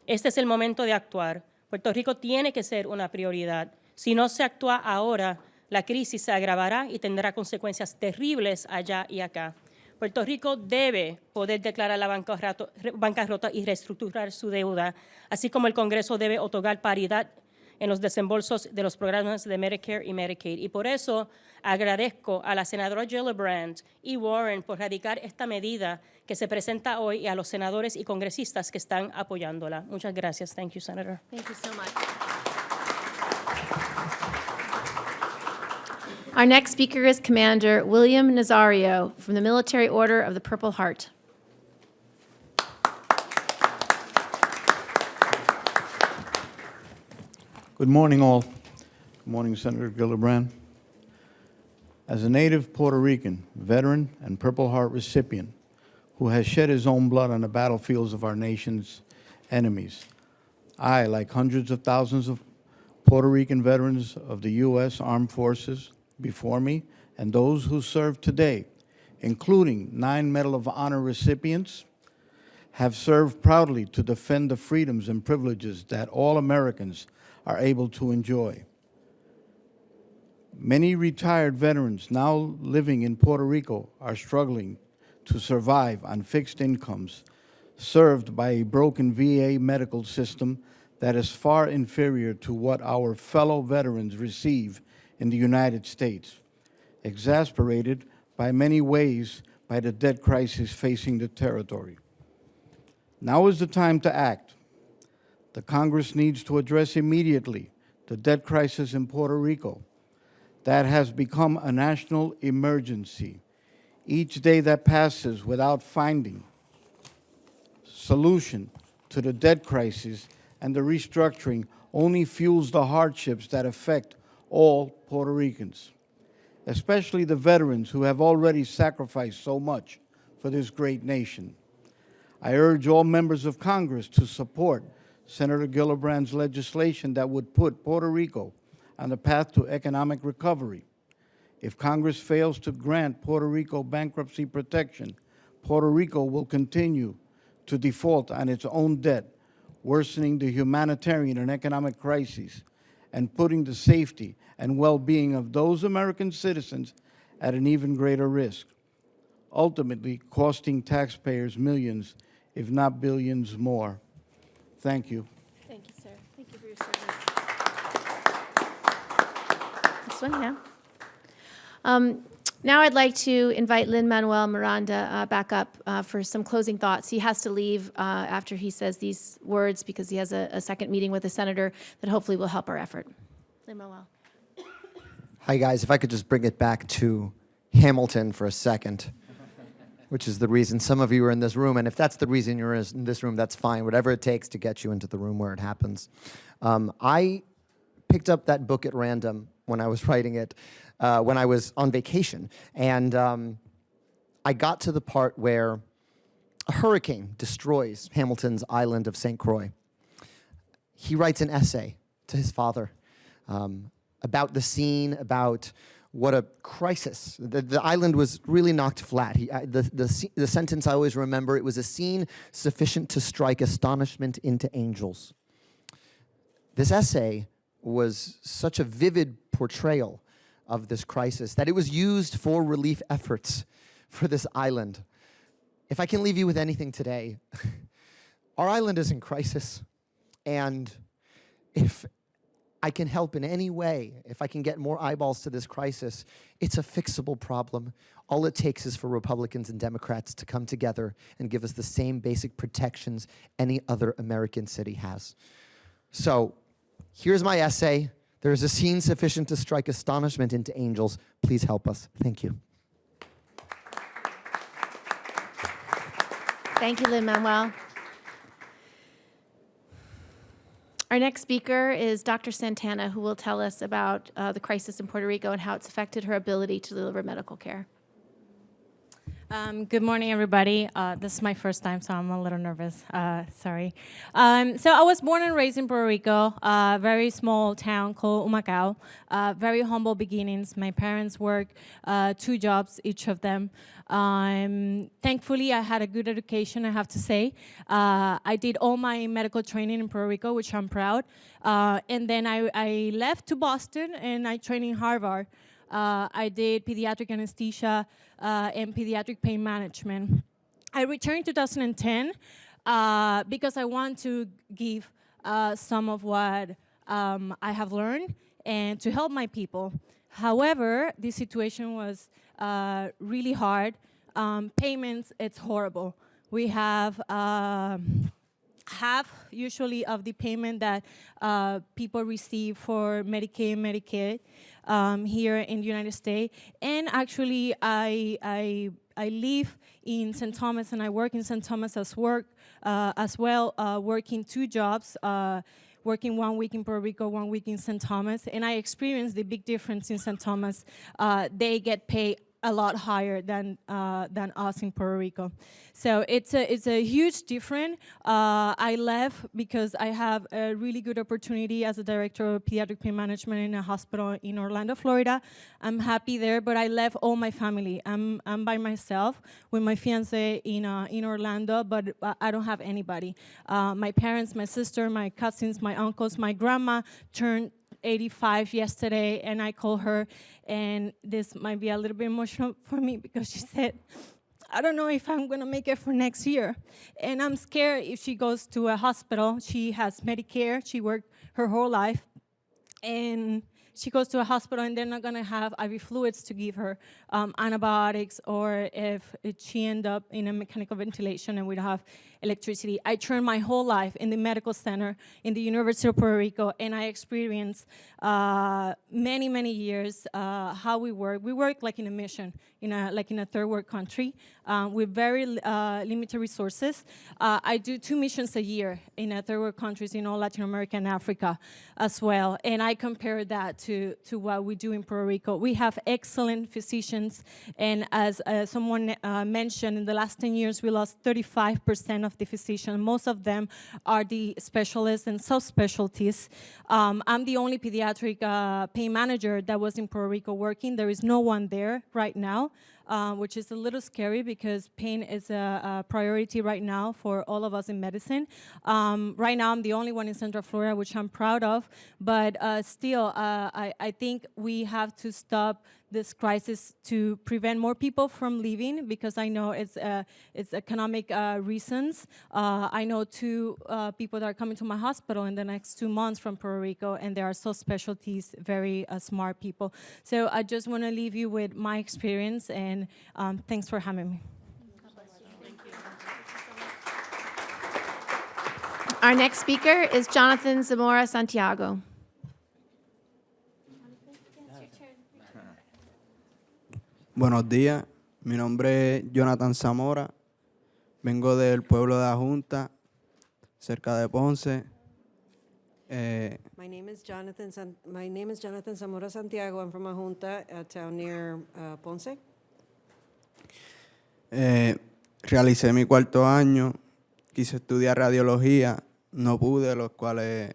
[SPEAKER 10] Este es el momento de actuar. Puerto Rico tiene que ser una prioridad. Si no se actúa ahora, la crisis se agravará y tendrá consecuencias terribles allá y acá. Puerto Rico debe poder declarar la bancarrota y reestructurar su deuda, así como el Congreso debe otorgar paridad en los desembolsos de los programas de Medicare y Medicaid. Y por eso agradezco a la senadora Gillibrand y Warren por radicar esta medida que se presenta hoy y a los senadores y congresistas que están apoyándola. Muchas gracias. Thank you, Senator.
[SPEAKER 3] Thank you so much. Our next speaker is Commander William Nazario from the Military Order of the Purple Heart.
[SPEAKER 11] Good morning, all. Good morning, Senator Gillibrand. As a native Puerto Rican, veteran, and Purple Heart recipient who has shed his own blood on the battlefields of our nation's enemies, I, like hundreds of thousands of Puerto Rican veterans of the U.S. Armed Forces before me, and those who serve today, including 9 Medal of Honor recipients, have served proudly to defend the freedoms and privileges that all Americans are able to enjoy. Many retired veterans now living in Puerto Rico are struggling to survive on fixed incomes, served by a broken VA medical system that is far inferior to what our fellow veterans receive in the United States, exasperated by many ways by the debt crisis facing the territory. Now is the time to act. The Congress needs to address immediately the debt crisis in Puerto Rico that has become a national emergency. Each day that passes without finding solution to the debt crisis and the restructuring only fuels the hardships that affect all Puerto Ricans, especially the veterans who have already sacrificed so much for this great nation. I urge all members of Congress to support Senator Gillibrand's legislation that would put Puerto Rico on the path to economic recovery. If Congress fails to grant Puerto Rico bankruptcy protection, Puerto Rico will continue to default on its own debt, worsening the humanitarian and economic crises and putting the safety and well-being of those American citizens at an even greater risk, ultimately costing taxpayers millions, if not billions more. Thank you.
[SPEAKER 3] Thank you, sir. Thank you for your service. This one, yeah. Now I'd like to invite Lin-Manuel Miranda back up for some closing thoughts. He has to leave after he says these words because he has a second meeting with the senator that hopefully will help our effort. Lin-Manuel.
[SPEAKER 1] Hi, guys. If I could just bring it back to Hamilton for a second, which is the reason some of you are in this room. And if that's the reason you're in this room, that's fine. Whatever it takes to get you into the room where it happens. I picked up that book at random when I was writing it, when I was on vacation. And I got to the part where a hurricane destroys Hamilton's island of St. Croix. He writes an essay to his father about the scene, about what a crisis. The island was really knocked flat. The sentence I always remember, it was a scene sufficient to strike astonishment into angels. This essay was such a vivid portrayal of this crisis that it was used for relief efforts for this island. If I can leave you with anything today, our island is in crisis, and if I can help in any way, if I can get more eyeballs to this crisis, it's a fixable problem. All it takes is for Republicans and Democrats to come together and give us the same basic protections any other American city has. So, here's my essay. There is a scene sufficient to strike astonishment into angels. Please help us. Thank you.
[SPEAKER 3] Thank you, Lin-Manuel. Our next speaker is Dr. Santana, who will tell us about the crisis in Puerto Rico and how it's affected her ability to deliver medical care.
[SPEAKER 12] Good morning, everybody. This is my first time, so I'm a little nervous. Sorry. So I was born and raised in Puerto Rico, a very small town called Humacao. Very humble beginnings. My parents worked 2 jobs, each of them. Thankfully, I had a good education, I have to say. I did all my medical training in Puerto Rico, which I'm proud. And then I left to Boston, and I trained in Harvard. I did pediatric anesthesia and pediatric pain management. I returned in 2010 because I want to give some of what I have learned and to help my people. However, this situation was really hard. Payments, it's horrible. We have half usually of the payment that people receive for Medicaid and Medicaid here in the United States. And actually, I live in St. Thomas and I work in St. Thomas as well, working 2 jobs, working 1 week in Puerto Rico, 1 week in St. Thomas, and I experienced the big difference in St. Thomas. They get paid a lot higher than us in Puerto Rico. So it's a huge difference. I left because I have a really good opportunity as a director of pediatric pain management in a hospital in Orlando, Florida. I'm happy there, but I left all my family. I'm by myself with my fiance in Orlando, but I don't have anybody. My parents, my sister, my cousins, my uncles, my grandma turned 85 yesterday, and I called her, and this might be a little bit emotional for me because she said, I don't know if I'm going to make it for next year. And I'm scared if she goes to a hospital. She has Medicare. She worked her whole life. And she goes to a hospital, and they're not going to have IV fluids to give her antibiotics, or if she ends up in a mechanical ventilation and we don't have electricity. I turned my whole life in the medical center in the University of Puerto Rico, and I experienced many, many years how we work. We work like in a mission, like in a third world country with very limited resources. I do 2 missions a year in third world countries in all Latin America and Africa as well, and I compare that to what we do in Puerto Rico. We have excellent physicians, and as someone mentioned, in the last 10 years, we lost 35% of the physicians. Most of them are the specialists and subspecialties. I'm the only pediatric pain manager that was in Puerto Rico working. There is no one there right now, which is a little scary because pain is a priority right now for all of us in medicine. Right now, I'm the only one in Central Florida, which I'm proud of, but still, I think we have to stop this crisis to prevent more people from leaving, because I know it's economic reasons. I know 2 people that are coming to my hospital in the next 2 months from Puerto Rico, and they are so specialties, very smart people. So I just want to leave you with my experience, and thanks for having me.
[SPEAKER 3] Our next speaker is Jonathan Zamora Santiago.
[SPEAKER 13] Buenos días, mi nombre es Jonathan Zamora, vengo del pueblo de la Junta, cerca de Ponce.
[SPEAKER 14] My name is Jonathan Zamora Santiago. I'm from a Junta, a town near Ponce.
[SPEAKER 13] Realicé mi 4º año, quise estudiar radiología, no pude, los cuales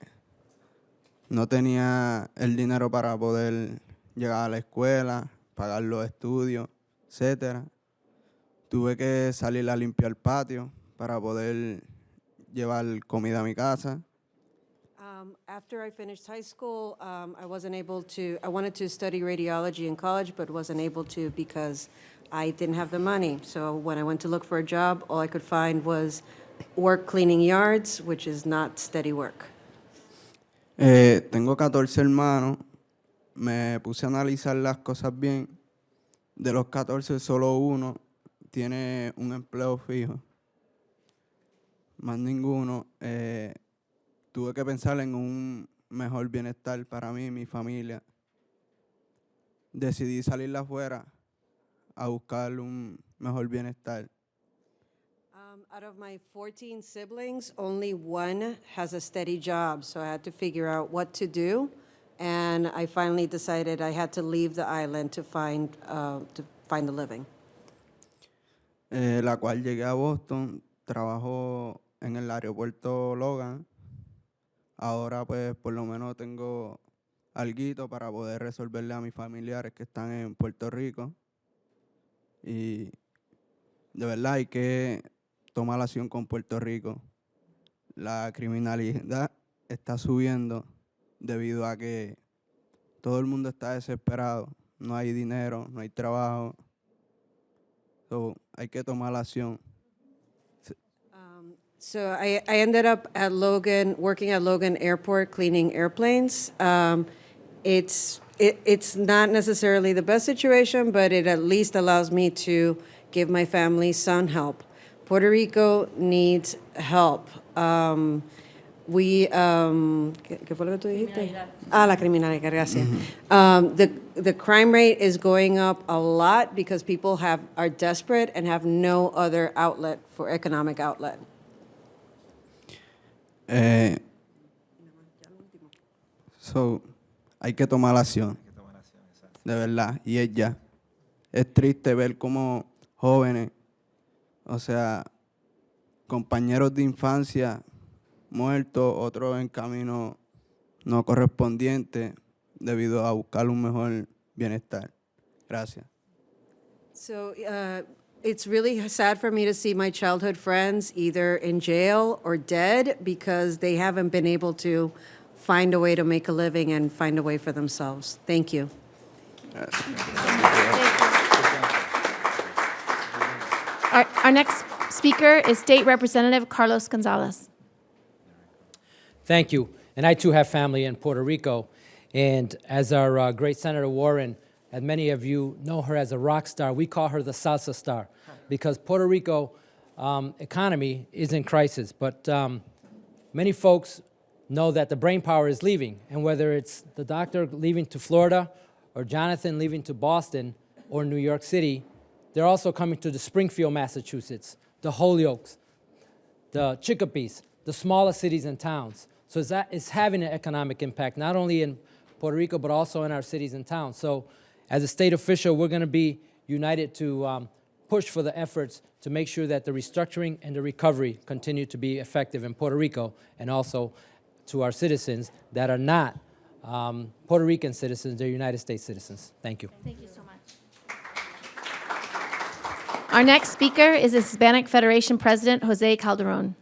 [SPEAKER 13] no tenía el dinero para poder llegar a la escuela, pagar los estudios, etc. Tuve que salir a limpiar el patio para poder llevar comida a mi casa.
[SPEAKER 14] After I finished high school, I wanted to study radiology in college, but wasn't able to because I didn't have the money. So when I went to look for a job, all I could find was work cleaning yards, which is not steady work.
[SPEAKER 13] Tengo 14 hermanos. Me puse a analizar las cosas bien. De los 14, solo uno tiene un empleo fijo. Más ninguno. Tuve que pensar en un mejor bienestar para mí y mi familia. Decidí salir afuera a buscar un mejor bienestar.
[SPEAKER 14] Out of my 14 siblings, only one has a steady job, so I had to figure out what to do, and I finally decided I had to leave the island to find a living.
[SPEAKER 13] La cual llegué a Boston, trabajo en el aeropuerto Logan. Ahora pues por lo menos tengo alguito para poder resolverle a mis familiares que están en Puerto Rico. Y de verdad hay que tomar acción con Puerto Rico. La criminalidad está subiendo debido a que todo el mundo está desesperado. No hay dinero, no hay trabajo. So, hay que tomar acción.
[SPEAKER 14] So I ended up at Logan, working at Logan Airport, cleaning airplanes. It's not necessarily the best situation, but it at least allows me to give my family some help. Puerto Rico needs help. ¿Qué fue lo que tú dijiste? La criminalidad, gracias. The crime rate is going up a lot because people are desperate and have no other outlet for economic outlet.
[SPEAKER 13] Hay que tomar acción. De verdad, y es ya. Es triste ver cómo jóvenes, o sea, compañeros de infancia muertos, otros en camino no correspondiente debido a buscar un mejor bienestar. Gracias.
[SPEAKER 14] So it's really sad for me to see my childhood friends either in jail or dead because they haven't been able to find a way to make a living and find a way for themselves. Thank you.
[SPEAKER 3] Our next speaker is State Representative Carlos Gonzalez.
[SPEAKER 15] Thank you. And I too have family in Puerto Rico. And as our great Senator Warren, as many of you know her as a rock star, we call her the salsa star because Puerto Rico economy is in crisis. But many folks know that the brain power is leaving. And whether it's the doctor leaving to Florida or Jonathan leaving to Boston or New York City, they're also coming to the Springfield, Massachusetts, the Hollyoaks, the Chicopee, the smaller cities and towns. So it's having an economic impact, not only in Puerto Rico, but also in our cities and towns. So as a state official, we're going to be united to push for the efforts to make sure that the restructuring and the recovery continue to be effective in Puerto Rico, and also to our citizens that are not Puerto Rican citizens, they're United States citizens. Thank you.
[SPEAKER 3] Thank you so much. Our next speaker is Hispanic Federation President Jose Calderon.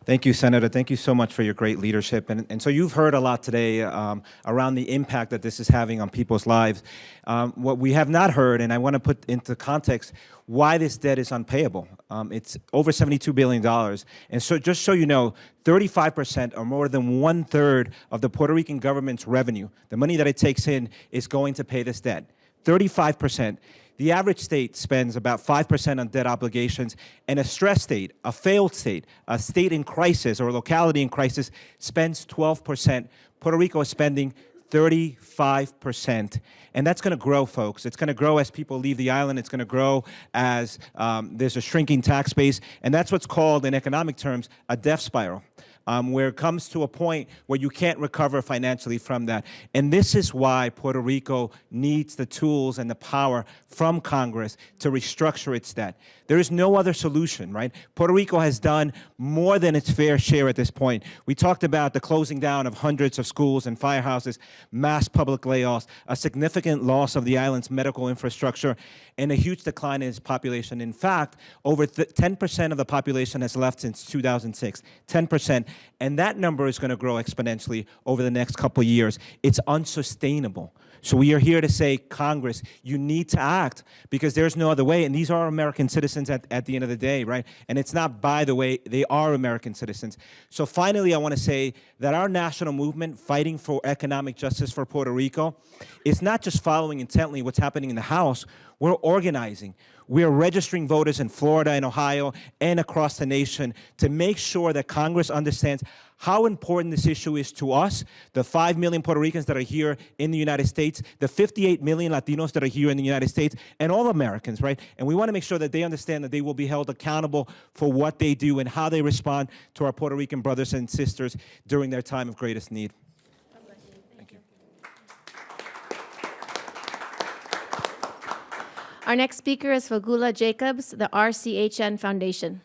[SPEAKER 16] Thank you, Senator. Thank you so much for your great leadership. And so you've heard a lot today around the impact that this is having on people's lives. What we have not heard, and I want to put into context why this debt is unpayable. It's over $72 billion. And so just so you know, 35% or more than 1/3 of the Puerto Rican government's revenue, the money that it takes in, is going to pay this debt. 35%. The average state spends about 5% on debt obligations, and a stressed state, a failed state, a state in crisis or a locality in crisis spends 12%. Puerto Rico is spending 35%. And that's going to grow, folks. It's going to grow as people leave the island. It's going to grow as there's a shrinking tax base. And that's what's called, in economic terms, a death spiral. where it comes to a point where you can't recover financially from that. And this is why Puerto Rico needs the tools and the power from Congress to restructure its debt. There is no other solution, right? Puerto Rico has done more than its fair share at this point. We talked about the closing down of hundreds of schools and firehouses, mass public layoffs, a significant loss of the island's medical infrastructure, and a huge decline in its population. In fact, over 10% of the population has left since 2006, 10%, and that number is going to grow exponentially over the next couple of years. It's unsustainable. So we are here to say, Congress, you need to act because there's no other way. And these are American citizens at the end of the day, right? And it's not by the way, they are American citizens. So finally, I want to say that our national movement fighting for economic justice for Puerto Rico is not just following intently what's happening in the House. We're organizing. We are registering voters in Florida and Ohio and across the nation to make sure that Congress understands how important this issue is to us, the 5 million Puerto Ricans that are here in the United States, the 58 million Latinos that are here in the United States, and all Americans, right? And we want to make sure that they understand that they will be held accountable for what they do and how they respond to our Puerto Rican brothers and sisters during their time of greatest need.
[SPEAKER 3] Our next speaker is Fagula Jacobs, the RCHN Foundation.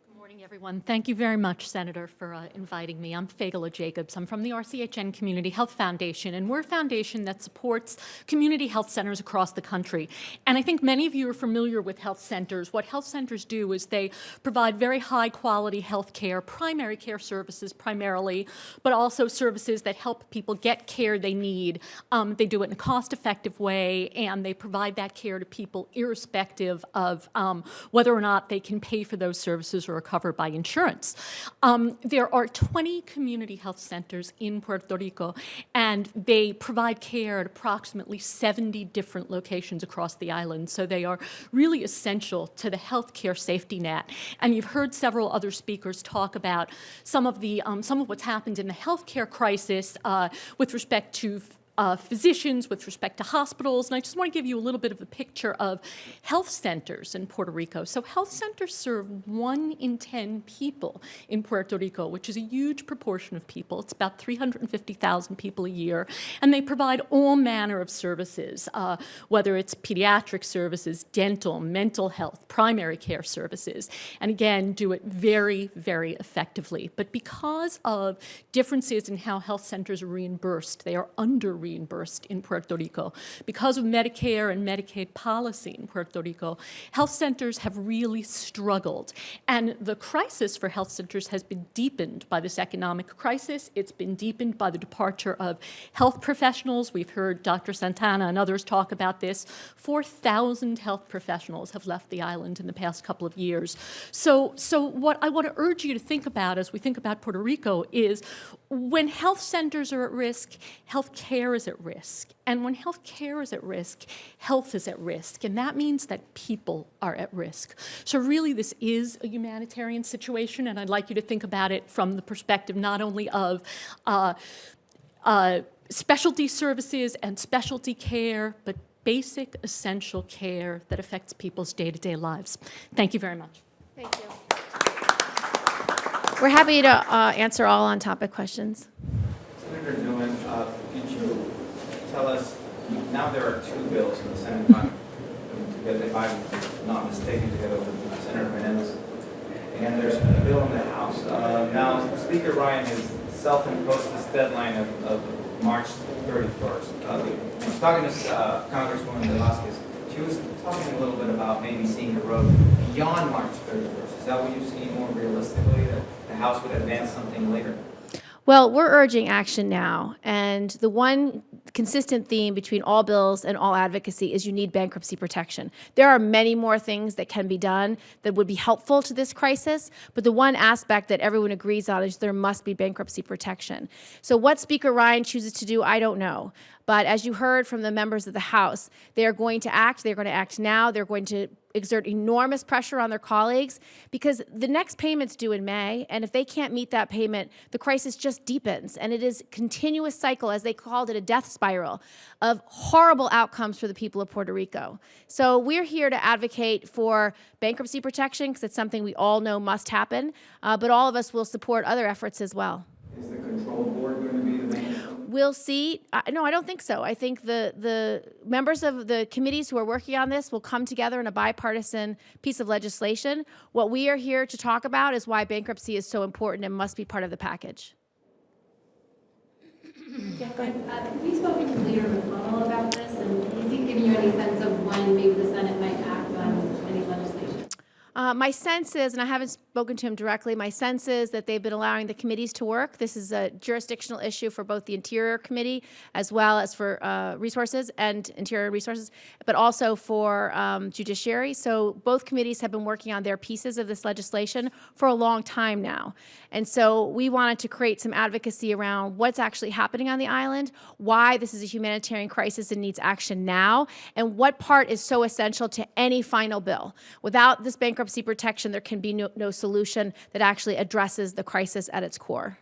[SPEAKER 17] Good morning, everyone. Thank you very much, Senator, for inviting me. I'm Fagula Jacobs. I'm from the RCHN Community Health Foundation, and we're a foundation that supports community health centers across the country. And I think many of you are familiar with health centers. What health centers do is they provide very high-quality health care, primary care services primarily, but also services that help people get care they need. They do it in a cost-effective way, and they provide that care to people irrespective of whether or not they can pay for those services or are covered by insurance. There are 20 community health centers in Puerto Rico, and they provide care at approximately 70 different locations across the island. So they are really essential to the healthcare safety net. And you've heard several other speakers talk about some of what's happened in the healthcare crisis with respect to physicians, with respect to hospitals, and I just want to give you a little bit of a picture of health centers in Puerto Rico. So health centers serve 1 in 10 people in Puerto Rico, which is a huge proportion of people. It's about 350,000 people a year, and they provide all manner of services, whether it's pediatric services, dental, mental health, primary care services, and again, do it very, very effectively. But because of differences in how health centers are reimbursed, they are under-reimbursed in Puerto Rico. Because of Medicare and Medicaid policy in Puerto Rico, health centers have really struggled. And the crisis for health centers has been deepened by this economic crisis. It's been deepened by the departure of health professionals. We've heard Dr. Santana and others talk about this. 4,000 health professionals have left the island in the past couple of years. So what I want to urge you to think about as we think about Puerto Rico is when health centers are at risk, health care is at risk. And when health care is at risk, health is at risk. And that means that people are at risk. So really, this is a humanitarian situation, and I'd like you to think about it from the perspective not only of specialty services and specialty care, but basic, essential care that affects people's day-to-day lives. Thank you very much.
[SPEAKER 3] Thank you. We're happy to answer all on-topic questions.
[SPEAKER 18] Senator Newman, could you tell us, now there are 2 bills in the Senate, if I'm not mistaken, together with Senator Menendez, and there's a bill in the House. Now, Speaker Ryan has self-imposed this deadline of March 31st. I was talking to Congresswoman Velasquez. She was talking a little bit about maybe seeing the road beyond March 31st. Is that what you see more realistically, that the House would advance something later?
[SPEAKER 3] Well, we're urging action now, and the one consistent theme between all bills and all advocacy is you need bankruptcy protection. There are many more things that can be done that would be helpful to this crisis, but the one aspect that everyone agrees on is there must be bankruptcy protection. So what Speaker Ryan chooses to do, I don't know. But as you heard from the members of the House, they are going to act. They're going to act now. They're going to exert enormous pressure on their colleagues because the next payment's due in May, and if they can't meet that payment, the crisis just deepens, and it is a continuous cycle, as they called it, a death spiral of horrible outcomes for the people of Puerto Rico. So we're here to advocate for bankruptcy protection because it's something we all know must happen, but all of us will support other efforts as well.
[SPEAKER 18] Is the control board going to be the main?
[SPEAKER 3] We'll see. No, I don't think so. I think the members of the committees who are working on this will come together in a bipartisan piece of legislation. What we are here to talk about is why bankruptcy is so important and must be part of the package.
[SPEAKER 19] Yeah, go ahead. Have you spoken to Leader McConnell about this, and has he given you any sense of when maybe the Senate might act on any legislation?
[SPEAKER 3] My sense is, and I haven't spoken to him directly, my sense is that they've been allowing the committees to work. This is a jurisdictional issue for both the Interior Committee as well as for Resources and Interior Resources, but also for Judiciary. So both committees have been working on their pieces of this legislation for a long time now. And so we wanted to create some advocacy around what's actually happening on the island, why this is a humanitarian crisis and needs action now, and what part is so essential to any final bill. Without this bankruptcy protection, there can be no solution that actually addresses the crisis at its core.